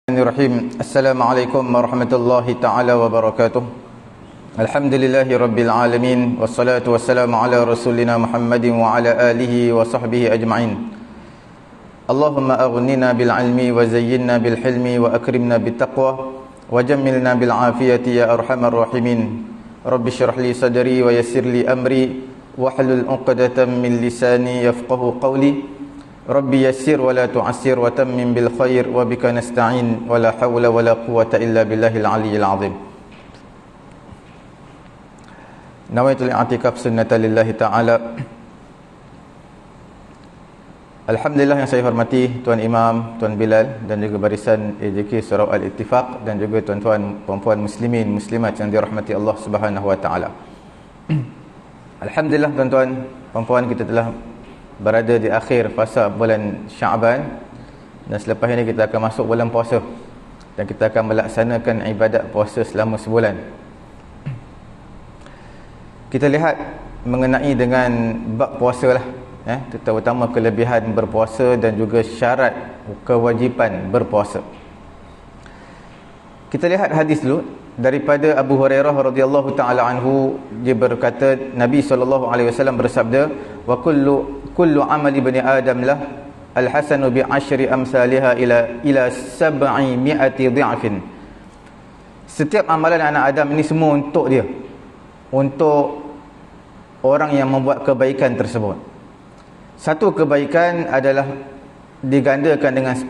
Bismillahirrahmanirrahim. Assalamualaikum warahmatullahi ta'ala wabarakatuh. Alhamdulillahi rabbil alamin. Wassalatu wassalamu ala rasulina Muhammadin wa ala alihi wa sahbihi ajma'in. Allahumma aghnina bil ilmi wa zayyinna bil hilmi wa akrimna bit taqwa wa jammilna bil afiyati ya arhamar rahimin. Rabbi shrah li sadri wa yassir li amri wahlul 'uqdatam min lisani yafqahu qawli. Rabbi yassir wa la tu'assir wa tammim bil khair wa bika nasta'in wa la hawla wa la quwwata illa billahil aliyyil azim. Nawaitu li'atikaf sunnatan lillahi ta'ala. Alhamdulillah yang saya hormati Tuan Imam, Tuan Bilal dan juga barisan AJK Surau Al-Ittifaq dan juga tuan-tuan puan-puan muslimin muslimat yang dirahmati Allah Subhanahu wa taala. Alhamdulillah tuan-tuan puan-puan, kita telah berada di akhir fasa bulan Syaban dan selepas ini kita akan masuk bulan puasa dan kita akan melaksanakan ibadat puasa selama sebulan. Kita lihat mengenai dengan bab puasa lah, terutama kelebihan berpuasa dan juga syarat kewajipan berpuasa. Kita lihat hadis dulu daripada Abu Hurairah radhiyallahu taala anhu. Dia berkata, Nabi SAW bersabda, wa kullu amali bani adam lah al-hasanu bi ashri amsalha ila 700 dhi'fin. Setiap amalan anak Adam ini semua untuk dia, untuk orang yang membuat kebaikan tersebut. Satu kebaikan adalah digandakan dengan 10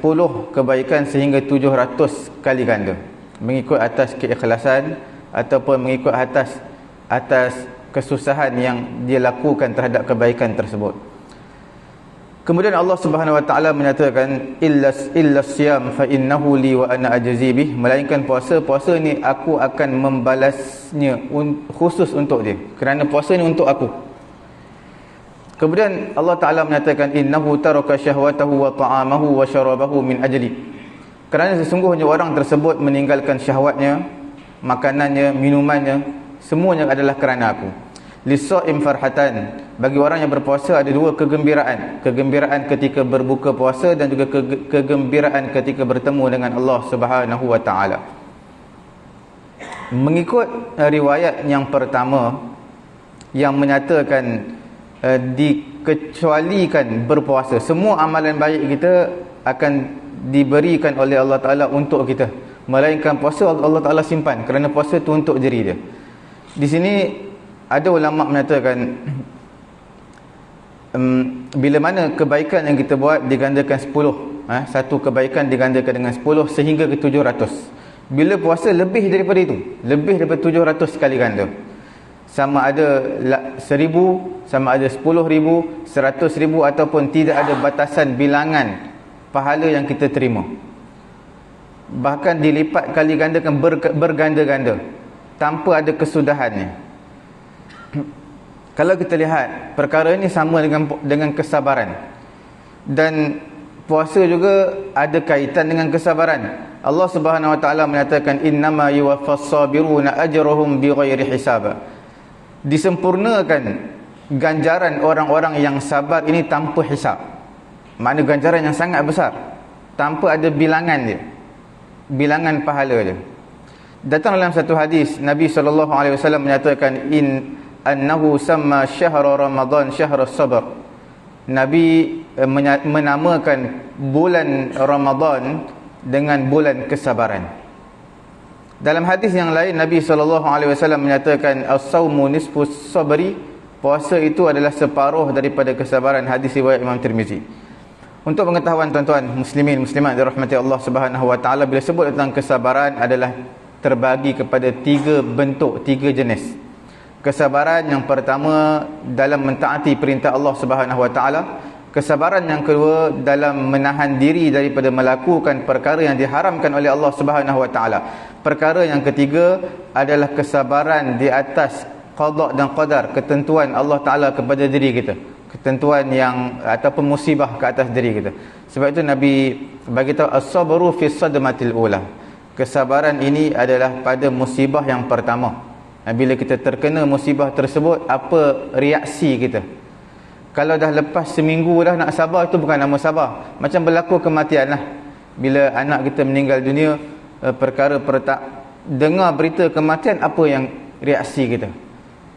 kebaikan sehingga 700 kali ganda, mengikut atas keikhlasan ataupun mengikut atas kesusahan yang dia lakukan terhadap kebaikan tersebut. Kemudian Allah Subhanahu wa taala menyatakan illa siyam fa innahu li wa ana ajzi bih, melainkan puasa ni aku akan membalasnya khusus untuk dia, kerana puasa ni untuk aku. Kemudian Allah Taala menyatakan innahu taraka syahwatahu wa ta'amahu wa syarabahu min ajli, kerana sesungguhnya orang tersebut meninggalkan syahwatnya, makanannya, minumannya, semuanya adalah kerana aku. Lis-shaim farhatan, bagi orang yang berpuasa ada dua kegembiraan, kegembiraan ketika berbuka puasa dan juga kegembiraan ketika bertemu dengan Allah Subhanahu wa taala. Mengikut riwayat yang pertama yang menyatakan dikecualikan berpuasa, semua amalan baik kita akan diberikan oleh Allah Taala untuk kita, melainkan puasa Allah Taala simpan, kerana puasa itu untuk diri dia. Di sini ada ulama menyatakan bila mana kebaikan yang kita buat digandakan 10, satu kebaikan digandakan dengan 10 sehingga ke 700. Bila puasa lebih daripada itu, lebih daripada 700 kali ganda. Sama ada 1000, sama ada 10,000, 100,000 ataupun tidak ada batasan bilangan pahala yang kita terima. Bahkan dilipat kali gandakan berganda-ganda tanpa ada kesudahannya. Kalau kita lihat, perkara ini sama dengan kesabaran, dan puasa juga ada kaitan dengan kesabaran. Allah Subhanahu wa taala menyatakan innama yuwaffas sabiruna ajrahum bighairi hisab. Disempurnakan ganjaran orang-orang yang sabar ini tanpa hisab. Makna ganjaran yang sangat besar, tanpa ada bilangan dia, bilangan pahala dia. Datang dalam satu hadis, Nabi SAW menyatakan annahu sama syahr Ramadan syahr as-sabr. Nabi menamakan bulan Ramadan dengan bulan kesabaran. Dalam hadis yang lain, Nabi SAW menyatakan as-saumu nisfus sabri, puasa itu adalah separuh daripada kesabaran. Hadis riwayat Imam Tirmizi. Untuk pengetahuan tuan-tuan muslimin muslimat dirahmati Allah Subhanahu wa taala, bila sebut tentang kesabaran adalah terbagi kepada 3 bentuk, 3 jenis. Kesabaran yang pertama dalam mentaati perintah Allah Subhanahu wa taala. Kesabaran yang kedua dalam menahan diri daripada melakukan perkara yang diharamkan oleh Allah Subhanahu wa taala. Perkara yang ketiga adalah kesabaran di atas qada dan qadar, ketentuan Allah Taala kepada diri kita, ketentuan yang ataupun musibah ke atas diri kita. Sebab itu Nabi bagi tahu as-sabru fi sadmatil ula. Kesabaran ini adalah pada musibah yang pertama. Bila kita terkena musibah tersebut, apa reaksi kita? Kalau dah lepas seminggu dah nak sabar, itu bukan nama sabar. Macam berlaku kematian lah. bila anak kita meninggal dunia, perkara dengar berita kematian, apa yang reaksi kita?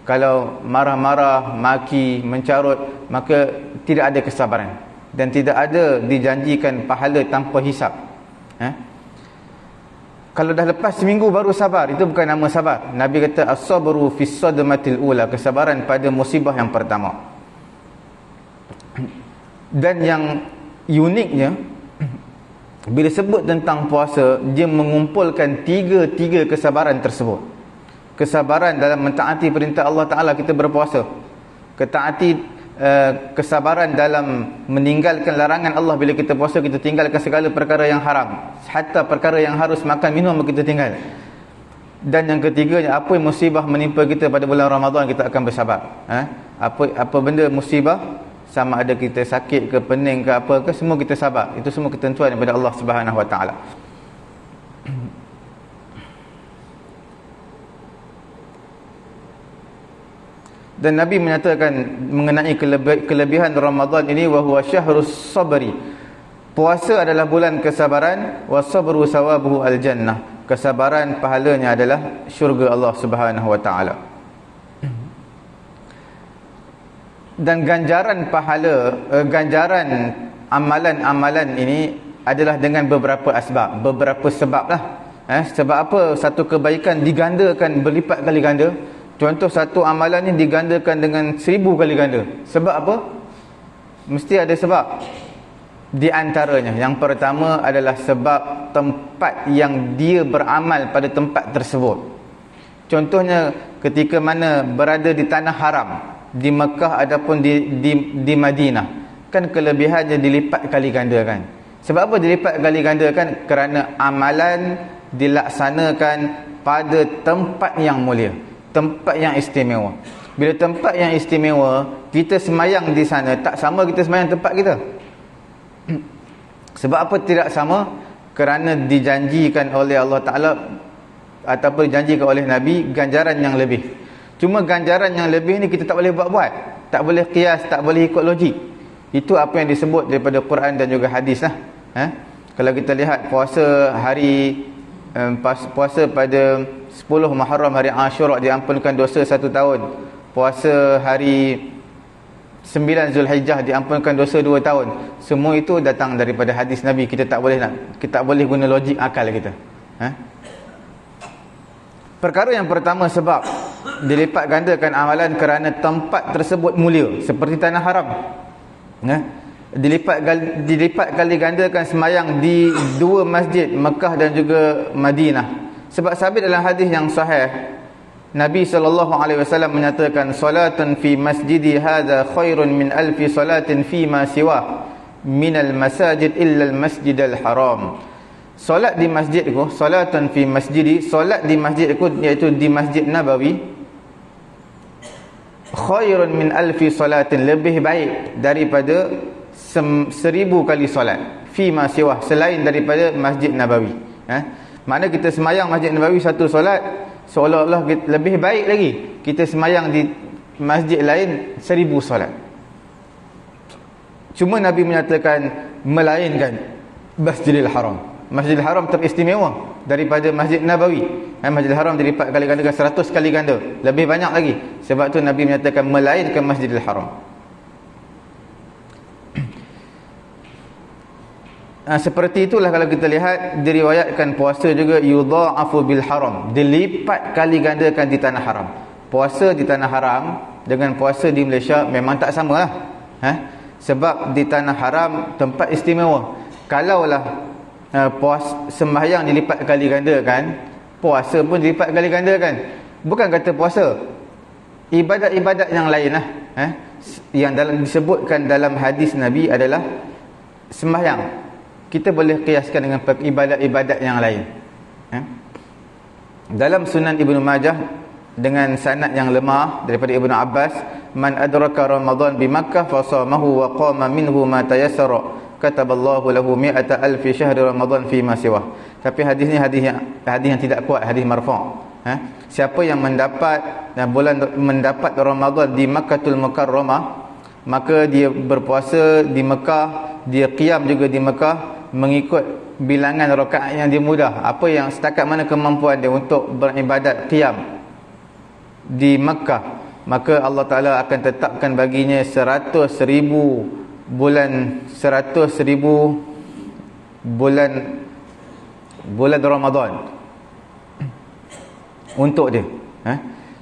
Kalau marah-marah, maki, mencarut, maka tidak ada kesabaran dan tidak ada dijanjikan pahala tanpa hisap. Kalau dah lepas seminggu baru sabar, itu bukan nama sabar. Nabi kata as-sabru fis sadmatil ula, kesabaran pada musibah yang pertama. Dan yang uniknya, bila sebut tentang puasa, dia mengumpulkan tiga kesabaran tersebut. Kesabaran dalam mentaati perintah Allah Ta'ala, kita berpuasa. Kesabaran dalam meninggalkan larangan Allah. Bila kita puasa, kita tinggalkan segala perkara yang haram, hatta perkara yang harus makan minum kita tinggal. Dan yang ketiganya, apa yang musibah menimpa kita pada bulan Ramadan, kita akan bersabar. Apa benda musibah, sama ada kita sakit ke, pening ke, apa ke, semua kita sabar. Itu semua ketentuan daripada Allah Subhanahu Wa Ta'ala. Dan Nabi menyatakan mengenai kelebihan Ramadan ini, wa huwa syahrus sabri, puasa adalah bulan kesabaran, wa sabru sawabuhu al-jannah, kesabaran pahalanya adalah syurga Allah Subhanahu Wa Ta'ala. Dan ganjaran pahala, ganjaran amalan-amalan ini adalah dengan beberapa sebab lah. Sebab apa satu kebaikan digandakan berlipat kali ganda? Contoh, satu amalan ni digandakan dengan 1000 kali ganda. Sebab apa? Mesti ada sebab. Di antaranya, yang pertama adalah sebab tempat yang dia beramal pada tempat tersebut. Contohnya, ketika mana berada di tanah haram, di Mekah ataupun di Madinah, kan kelebihannya dilipat kali gandakan. Sebab apa dilipat kali gandakan? Kerana amalan dilaksanakan pada tempat yang mulia, tempat yang istimewa. Bila tempat yang istimewa, kita semayang di sana, tak sama kita semayang tempat kita. Sebab apa tidak sama? Kerana dijanjikan oleh Allah Ta'ala ataupun dijanjikan oleh Nabi ganjaran yang lebih. Cuma ganjaran yang lebih ni kita tak boleh buat-buat, tak boleh qiyas, tak boleh ikut logik. Itu apa yang disebut daripada Quran dan juga hadis lah. Kalau kita lihat puasa pada 10 Muharram, hari Ashura, diampunkan dosa 1 tahun. Puasa hari 9 Zulhijjah, diampunkan dosa 2 tahun. Semua itu datang daripada hadis Nabi. Kita tak boleh guna logik akal kita. Perkara yang pertama, sebab dilipat gandakan amalan kerana tempat tersebut mulia, seperti tanah haram. Dilipat kali gandakan semayang di 2 masjid, Mekah dan juga Madinah. Sebab sabit dalam hadis yang sahih, Nabi SAW menyatakan, salatun fi masjidi hadha khairun min alfi salatin fi ma siwah minal masajid illa al masjidal haram. Solat di masjidku, salatun fi masjidi, solat di masjidku, iaitu di Masjid Nabawi, khairun min alfi salatin, lebih baik daripada 1000 kali solat, fi ma siwah, selain daripada Masjid Nabawi. Makna kita semayang Masjid Nabawi satu solat, seolah-olah lebih baik lagi kita semayang di masjid lain 1000 solat. Cuma Nabi menyatakan melainkan Masjidil Haram. Masjidil Haram teristimewa daripada Masjid Nabawi. Masjidil Haram dilipat kali ganda 100 kali ganda, lebih banyak lagi. Sebab tu Nabi menyatakan melainkan Masjidil Haram. Seperti itulah kalau kita lihat, diriwayatkan puasa juga yudha'afu bil haram, dilipat kali gandakan di tanah haram. Puasa di tanah haram dengan puasa di Malaysia memang tak sama lah. Sebab di tanah haram tempat istimewa. Kalaulah sembahyang dilipat kali gandakan, puasa pun dilipat kali gandakan. Bukan kata puasa, ibadat-ibadat yang lain lah, yang disebutkan dalam hadis Nabi adalah sembahyang. Kita boleh kiaskan dengan ibadat-ibadat yang lain. Dalam Sunan Ibnu Majah dengan sanad yang lemah daripada Ibnu Abbas, man adraka Ramadan bi Makkah fa shamahu wa qama minhu ma tayassara kataballahu lahu mi'ata alfi syahri Ramadan fi ma siwah. Tapi hadis ni hadis yang tidak kuat, hadis marfu'. Siapa yang mendapat Ramadan di Makkahul Mukarramah, maka dia berpuasa di Mekah, dia qiyam juga di Mekah, mengikut bilangan rakaat yang dia mudah, apa yang setakat mana kemampuan dia untuk beribadat qiyam di Makkah, maka Allah Ta'ala akan tetapkan baginya 100,000 bulan Ramadan untuk dia.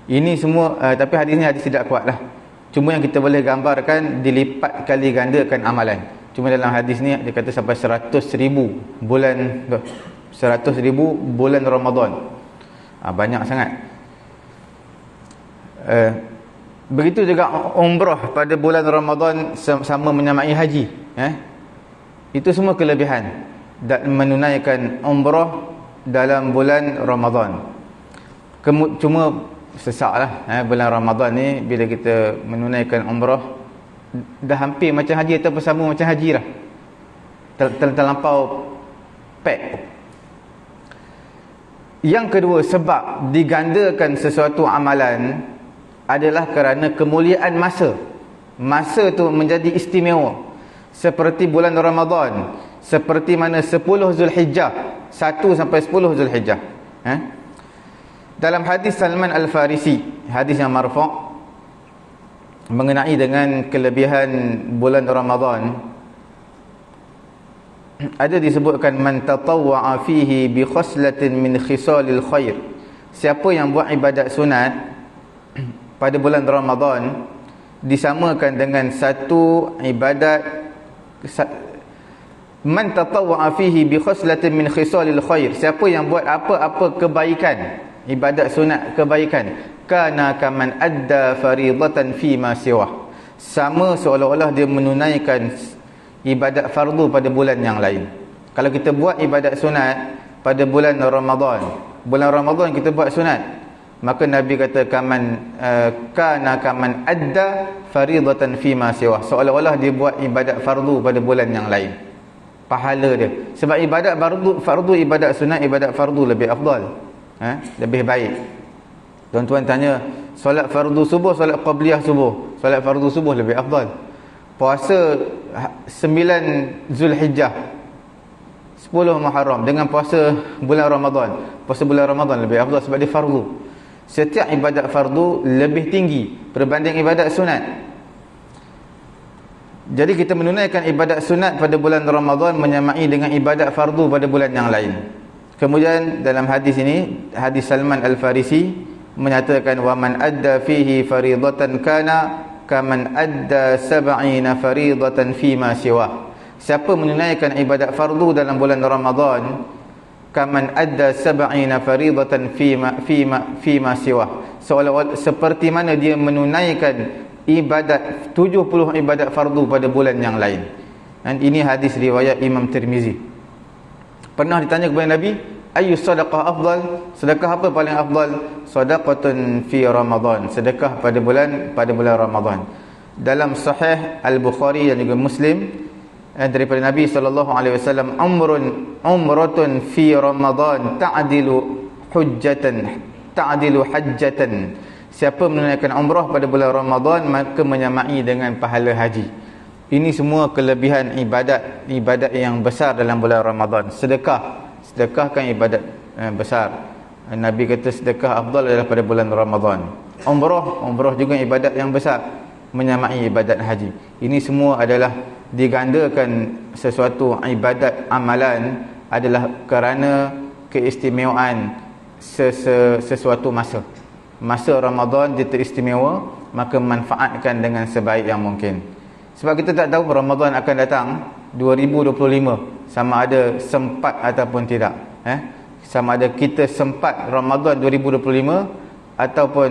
Ini semua tapi hadis ni hadis tidak kuat lah. Cuma yang kita boleh gambarkan, dilipat kali gandakan amalan. Cuma dalam hadis ni dia kata sampai 100,000 bulan Ramadan. Banyak sangat. Begitu juga umrah pada bulan Ramadan sama menyamai haji. Itu semua kelebihan dan menunaikan umrah dalam bulan Ramadan. Cuma sesaklah bulan Ramadan ni bila kita menunaikan umrah dah hampir macam haji ataupun sama macam haji lah, terlampau pack. Yang kedua sebab digandakan sesuatu amalan adalah kerana kemuliaan masa tu menjadi istimewa, seperti bulan Ramadan, seperti mana 10 Zulhijjah, 1 sampai 10 Zulhijjah. Dalam hadis Salman Al-Farisi, hadis yang marfu' mengenai dengan kelebihan bulan Ramadan, ada disebutkan man tatawwa'a fihi bi khaslatin min khisalil khair. Siapa yang buat ibadat sunat pada bulan Ramadan disamakan dengan satu ibadat. Man tatawwa'a fihi bi khaslatin min khisalil khair, siapa yang buat apa-apa kebaikan, ibadat sunat kebaikan, kana kaman adda faridatan fi ma siwah, sama seolah-olah dia menunaikan ibadat fardu pada bulan yang lain. Kalau kita buat ibadat sunat pada bulan Ramadan kita buat sunat, maka Nabi kata kana kaman adda faridatan fi ma siwah, seolah-olah dia buat ibadat fardu pada bulan yang lain. Pahala dia, sebab ibadat fardu, ibadat sunat, ibadat fardu lebih afdal, lebih baik. Tuan-tuan tanya, solat fardu subuh, solat qabliyah subuh, solat fardu subuh lebih afdal. Puasa 9 Zulhijjah, 10 Muharram dengan puasa bulan Ramadan, puasa bulan Ramadan lebih afdal sebab dia fardu. Setiap ibadat fardu lebih tinggi berbanding ibadat sunat. Jadi kita menunaikan ibadat sunat pada bulan Ramadan menyamai dengan ibadat fardu pada bulan yang lain. Kemudian dalam hadis ini, hadis Salman Al-Farisi menyatakan wa man adda fihi faridatan kana kaman adda 70 faridatan fi ma siwa. Siapa menunaikan ibadat fardu dalam bulan Ramadan, kaman adda 70 faridatan fi ma siwa, seolah-olah seperti mana dia menunaikan ibadat 70 ibadat fardu pada bulan yang lain. Dan ini hadis riwayat Imam Tirmizi. Pernah ditanya kepada Nabi, ayu sadaqah afdal, sedekah apa paling afdal? Sadaqatun fi Ramadan, sedekah pada bulan Ramadan. Dalam Sahih Al-Bukhari dan juga Muslim daripada Nabi SAW, umratun fi Ramadan ta'dilu hajjatan. Siapa menunaikan umrah pada bulan Ramadan maka menyamai dengan pahala haji. Ini semua kelebihan ibadat yang besar dalam bulan Ramadan. Sedekah kan ibadat besar. Nabi kata sedekah afdal adalah pada bulan Ramadan. Umrah juga ibadat yang besar, menyamai ibadat haji. Ini semua adalah digandakan sesuatu ibadat amalan adalah kerana keistimewaan sesuatu masa Ramadan dia teristimewa, maka manfaatkan dengan sebaik yang mungkin. Sebab kita tak tahu Ramadan akan datang 2025 sama ada sempat ataupun tidak. Sama ada kita sempat Ramadan 2025 ataupun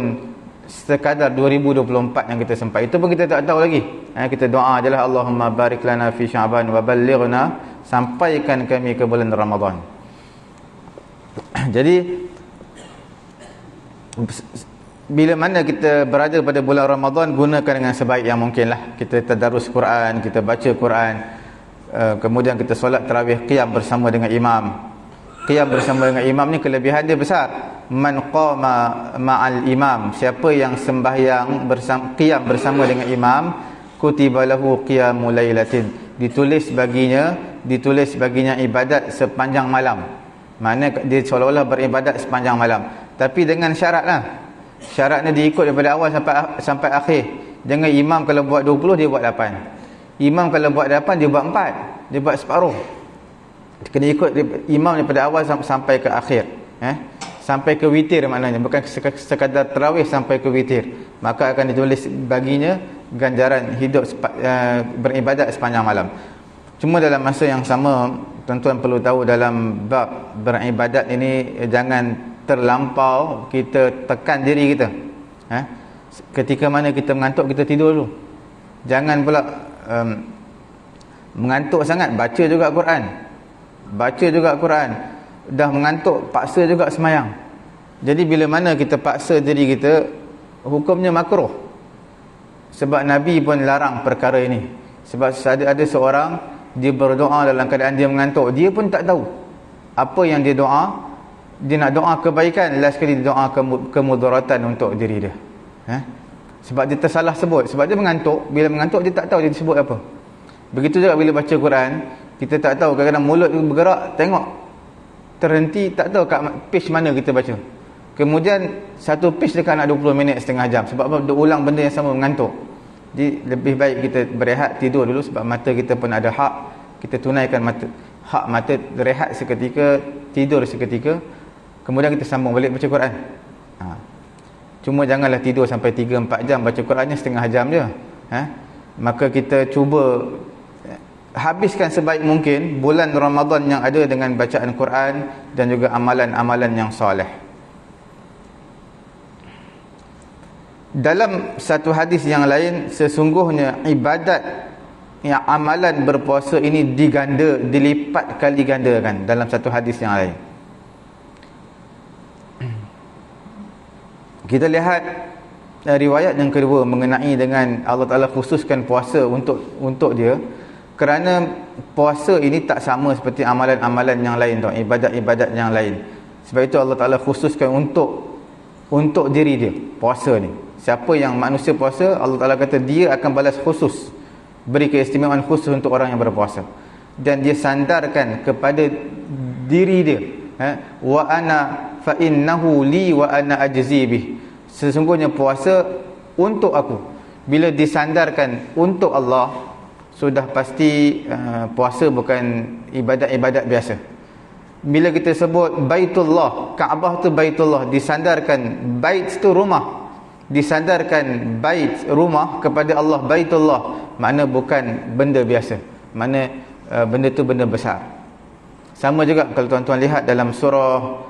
sekadar 2024 yang kita sempat. Itu pun kita tak tahu lagi. Kita doa ajalah Allahumma barik lana fi Sya'ban wa ballighna, sampaikan kami ke bulan Ramadan. Jadi bila mana kita berada pada bulan Ramadan, gunakan dengan sebaik yang mungkin lah. Kita tadarus Quran, kita baca Quran, kemudian kita solat tarawih qiyam bersama dengan imam. Qiyam bersama dengan imam ni kelebihan dia besar. Man qama ma'al imam, siapa yang sembahyang qiyam bersama dengan imam, kutiba lahu qiyamul lailatin, ditulis baginya ditulis baginya ibadat sepanjang malam. Mana dia seolah-olah beribadat sepanjang malam. Tapi dengan syarat lah. Syaratnya diikut daripada awal sampai akhir. Jangan imam kalau buat 20 dia buat 8. Imam kalau buat 8 dia buat 4. Dia buat separuh. Kena ikut imam daripada awal sampai ke akhir. Sampai ke witir maknanya, bukan sekadar tarawih sampai ke witir. Maka akan ditulis baginya ganjaran hidup beribadat sepanjang malam. Cuma dalam masa yang sama, tuan-tuan perlu tahu dalam bab beribadat ini, jangan terlampau kita tekan diri kita. Ketika mana kita mengantuk, kita tidur dulu. Jangan pula mengantuk sangat, baca juga Quran. Baca juga Quran. Dah mengantuk, paksa juga semayang. Jadi bila mana kita paksa diri kita, hukumnya makruh. Sebab Nabi pun larang perkara ini. Sebab ada seorang, dia berdoa dalam keadaan dia mengantuk. Dia pun tak tahu apa yang dia doa. Dia nak doa kebaikan, last kali dia doa kemudaratan untuk diri dia. Sebab dia tersalah sebut. Sebab dia mengantuk. Bila mengantuk dia tak tahu dia sebut apa. Begitu juga bila baca Quran, kita tak tahu, kadang-kadang mulut bergerak, tengok terhenti, tak tahu kat page mana kita baca. Kemudian satu page dekat nak 20 minit, setengah jam. Sebab apa? Dia ulang benda yang sama, mengantuk. Jadi lebih baik kita berehat, tidur dulu. Sebab mata kita pun ada hak. Kita tunaikan hak mata, rehat seketika, tidur seketika. Kemudian kita sambung balik baca Quran. Cuma janganlah tidur sampai 3-4 jam. Baca Qurannya setengah jam je. Maka kita cuba habiskan sebaik mungkin bulan Ramadan yang ada dengan bacaan Quran dan juga amalan-amalan yang soleh. Dalam satu hadis yang lain, sesungguhnya ibadat yang amalan berpuasa ini dilipat kali gandakan dalam satu hadis yang lain. Kita lihat riwayat yang kedua mengenai dengan Allah Ta'ala khususkan puasa untuk dia. Kerana puasa ini tak sama seperti amalan-amalan yang lain, ibadat-ibadat yang lain. Sebab itu Allah Ta'ala khususkan untuk diri dia, puasa ni. Siapa yang manusia puasa, Allah Ta'ala kata dia akan balas khusus, beri keistimewaan khusus untuk orang yang berpuasa. Dan dia sandarkan kepada diri dia, wa ana fa innahu li wa ana ajzi bih. Sesungguhnya puasa untuk aku. Bila disandarkan untuk Allah, sudah pasti puasa bukan ibadat-ibadat biasa. Bila kita sebut Baitullah, Kaabah tu Baitullah, disandarkan bait tu rumah, disandarkan bait rumah kepada Allah, Baitullah, makna bukan benda biasa, makna benda tu benda besar. Sama juga kalau tuan-tuan lihat dalam surah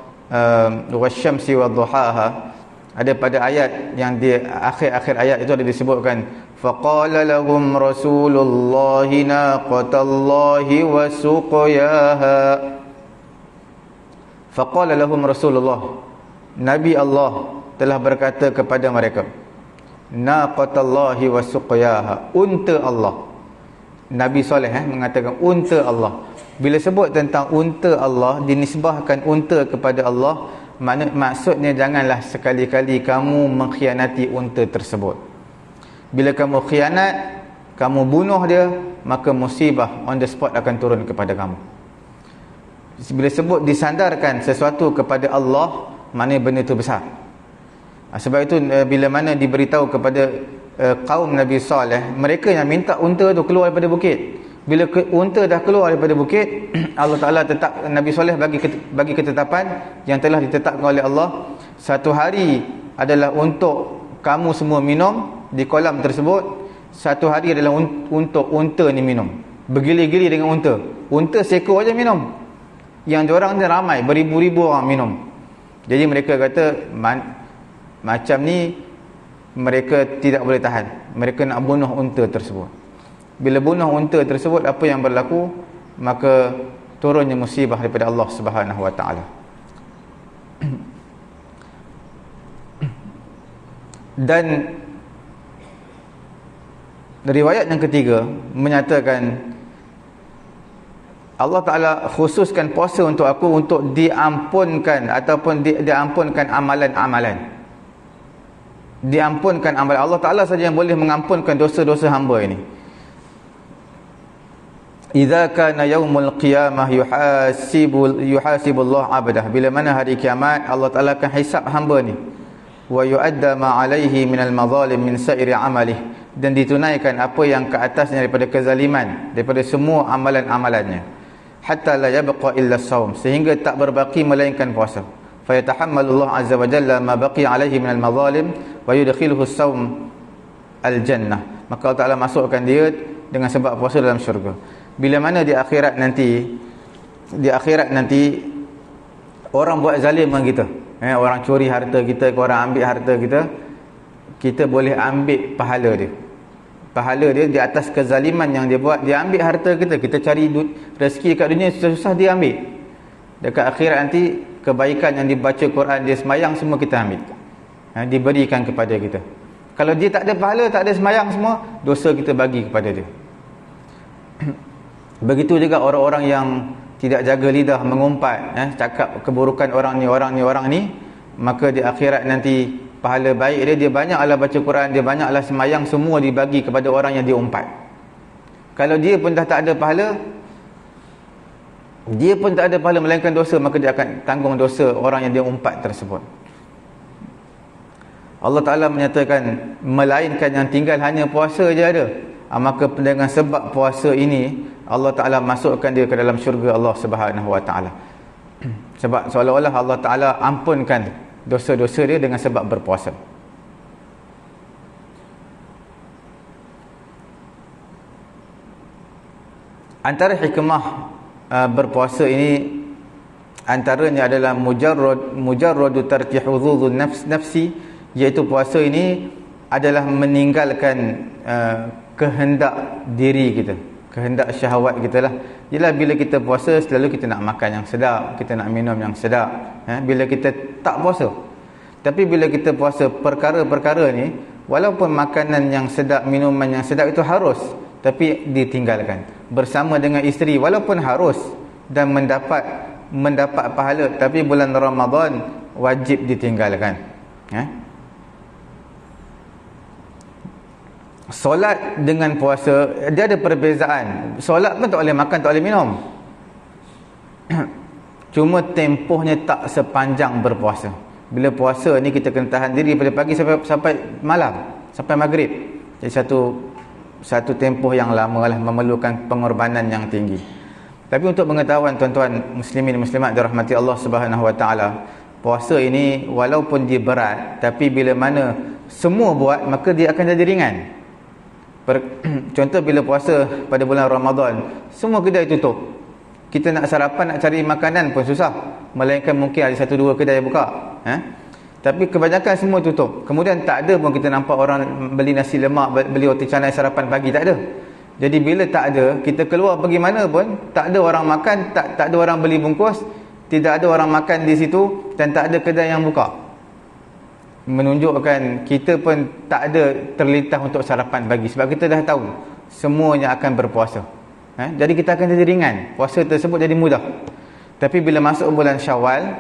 Wasyamsi wadduhaha, ada pada ayat yang di akhir-akhir ayat itu ada disebutkan faqala lahum rasulullahi naqatallahi wa suqyaha. Faqala lahum rasulullah, Nabi Allah telah berkata kepada mereka, naqatallahi wa suqyaha, unta Allah. Nabi Saleh mengatakan unta Allah. Bila sebut tentang unta Allah, dinisbahkan unta kepada Allah, maksudnya janganlah sekali-kali kamu mengkhianati unta tersebut. Bila kamu khianat, kamu bunuh dia, maka musibah on the spot akan turun kepada kamu. Bila sebut disandarkan sesuatu kepada Allah, maknanya benda itu besar. Sebab itu bila mana diberitahu kepada kaum Nabi Saleh, mereka yang minta unta itu keluar daripada bukit. Bila unta dah keluar daripada bukit, Allah Ta'ala tetap, Nabi Saleh bagi ketetapan yang telah ditetapkan oleh Allah. Satu hari adalah untuk kamu semua minum di kolam tersebut. Satu hari adalah untuk unta ni minum. Bergili-gili dengan unta. Unta seekor aja minum. Yang diorang ni ramai, beribu-ribu orang minum. Jadi mereka kata macam ni mereka tidak boleh tahan. Mereka nak bunuh unta tersebut. Bila bunuh unta tersebut, apa yang berlaku? Maka turunnya musibah daripada Allah Subhanahu Wa Taala. Dan riwayat yang ketiga menyatakan Allah Ta'ala khususkan puasa untuk aku untuk diampunkan ataupun diampunkan amalan-amalan. Diampunkan amalan. Allah Ta'ala saja yang boleh mengampunkan dosa-dosa hamba ini. idza kana yaumul qiyamah yuhasibullah 'abdah, bila mana hari kiamat Allah Taala akan hisab hamba ni, wa yu'adda ma 'alaihi minal madhalim min sa'iri 'amalih, dan ditunaikan apa yang ke atasnya daripada kezaliman, daripada semua amalan-amalannya, hatta la yabqa illa as-shaum, sehingga tak berbaki melainkan puasa. Fa yatahammalu Allah azza wa jalla ma baqiya 'alaihi minal madhalim wa yudkhiluhu as-shaum al-jannah, maka Allah Taala masukkan dia dengan sebab puasa dalam syurga. Bila mana di akhirat nanti orang buat zalim dengan kita, orang curi harta kita, orang ambil harta kita, kita boleh ambil pahala dia. Pahala dia di atas kezaliman yang dia buat. Dia ambil harta kita, kita cari rezeki kat dunia susah-susah dia ambil. Dekat akhirat nanti kebaikan yang dibaca Quran, dia semayang, semua kita ambil, diberikan kepada kita. Kalau dia tak ada pahala, tak ada semayang semua, dosa kita bagi kepada dia. Begitu juga orang-orang yang tidak jaga lidah, mengumpat, cakap keburukan orang ni, maka di akhirat nanti pahala baik dia banyaklah baca Quran, dia banyaklah semayang, semua dibagi kepada orang yang dia umpat. Kalau dia pun dah tak ada pahala, melainkan dosa, maka dia akan tanggung dosa orang yang dia umpat tersebut. Allah Ta'ala menyatakan, melainkan yang tinggal hanya puasa je ada. Maka dengan sebab puasa ini, Allah Ta'ala masukkan dia ke dalam syurga Allah Subhanahu Wa Ta'ala. Sebab seolah-olah Allah Ta'ala ampunkan dosa-dosa dia dengan sebab berpuasa. Antara hikmah berpuasa ini, antaranya adalah mujarradu tarki hududun nafsi, iaitu puasa ini adalah meninggalkan kehendak diri kita, kehendak syahwat kita lah. Ialah bila kita puasa, selalu kita nak makan yang sedap, kita nak minum yang sedap, bila kita tak puasa. Tapi bila kita puasa, perkara-perkara ni, walaupun makanan yang sedap, minuman yang sedap itu harus, tapi ditinggalkan. Bersama dengan isteri, walaupun harus dan mendapat pahala, tapi bulan Ramadan wajib ditinggalkan. Solat dengan puasa, dia ada perbezaan. Solat pun tak boleh makan, tak boleh minum. Cuma tempohnya tak sepanjang berpuasa. Bila puasa ni kita kena tahan diri pada pagi sampai malam, sampai maghrib. Jadi satu tempoh yang lama lah, memerlukan pengorbanan yang tinggi. Tapi untuk pengetahuan tuan-tuan muslimin muslimat dirahmati Allah Subhanahu Wa Taala, puasa ini walaupun dia berat, tapi bila mana semua buat, maka dia akan jadi ringan. Contoh bila puasa pada bulan Ramadan, semua kedai tutup. Kita nak sarapan, nak cari makanan pun susah, melainkan mungkin ada 1-2 kedai buka. Tapi kebanyakan semua tutup. Kemudian tak ada pun kita nampak orang beli nasi lemak, beli roti canai sarapan pagi, tak ada. Jadi bila tak ada, kita keluar pergi mana pun, tak ada orang makan, tak ada orang beli bungkus, tidak ada orang makan di situ, dan tak ada kedai yang buka. Menunjukkan kita pun tak ada terlintas untuk sarapan pagi, sebab kita dah tahu semuanya akan berpuasa. Jadi kita akan jadi ringan, puasa tersebut jadi mudah. Tapi bila masuk bulan Syawal,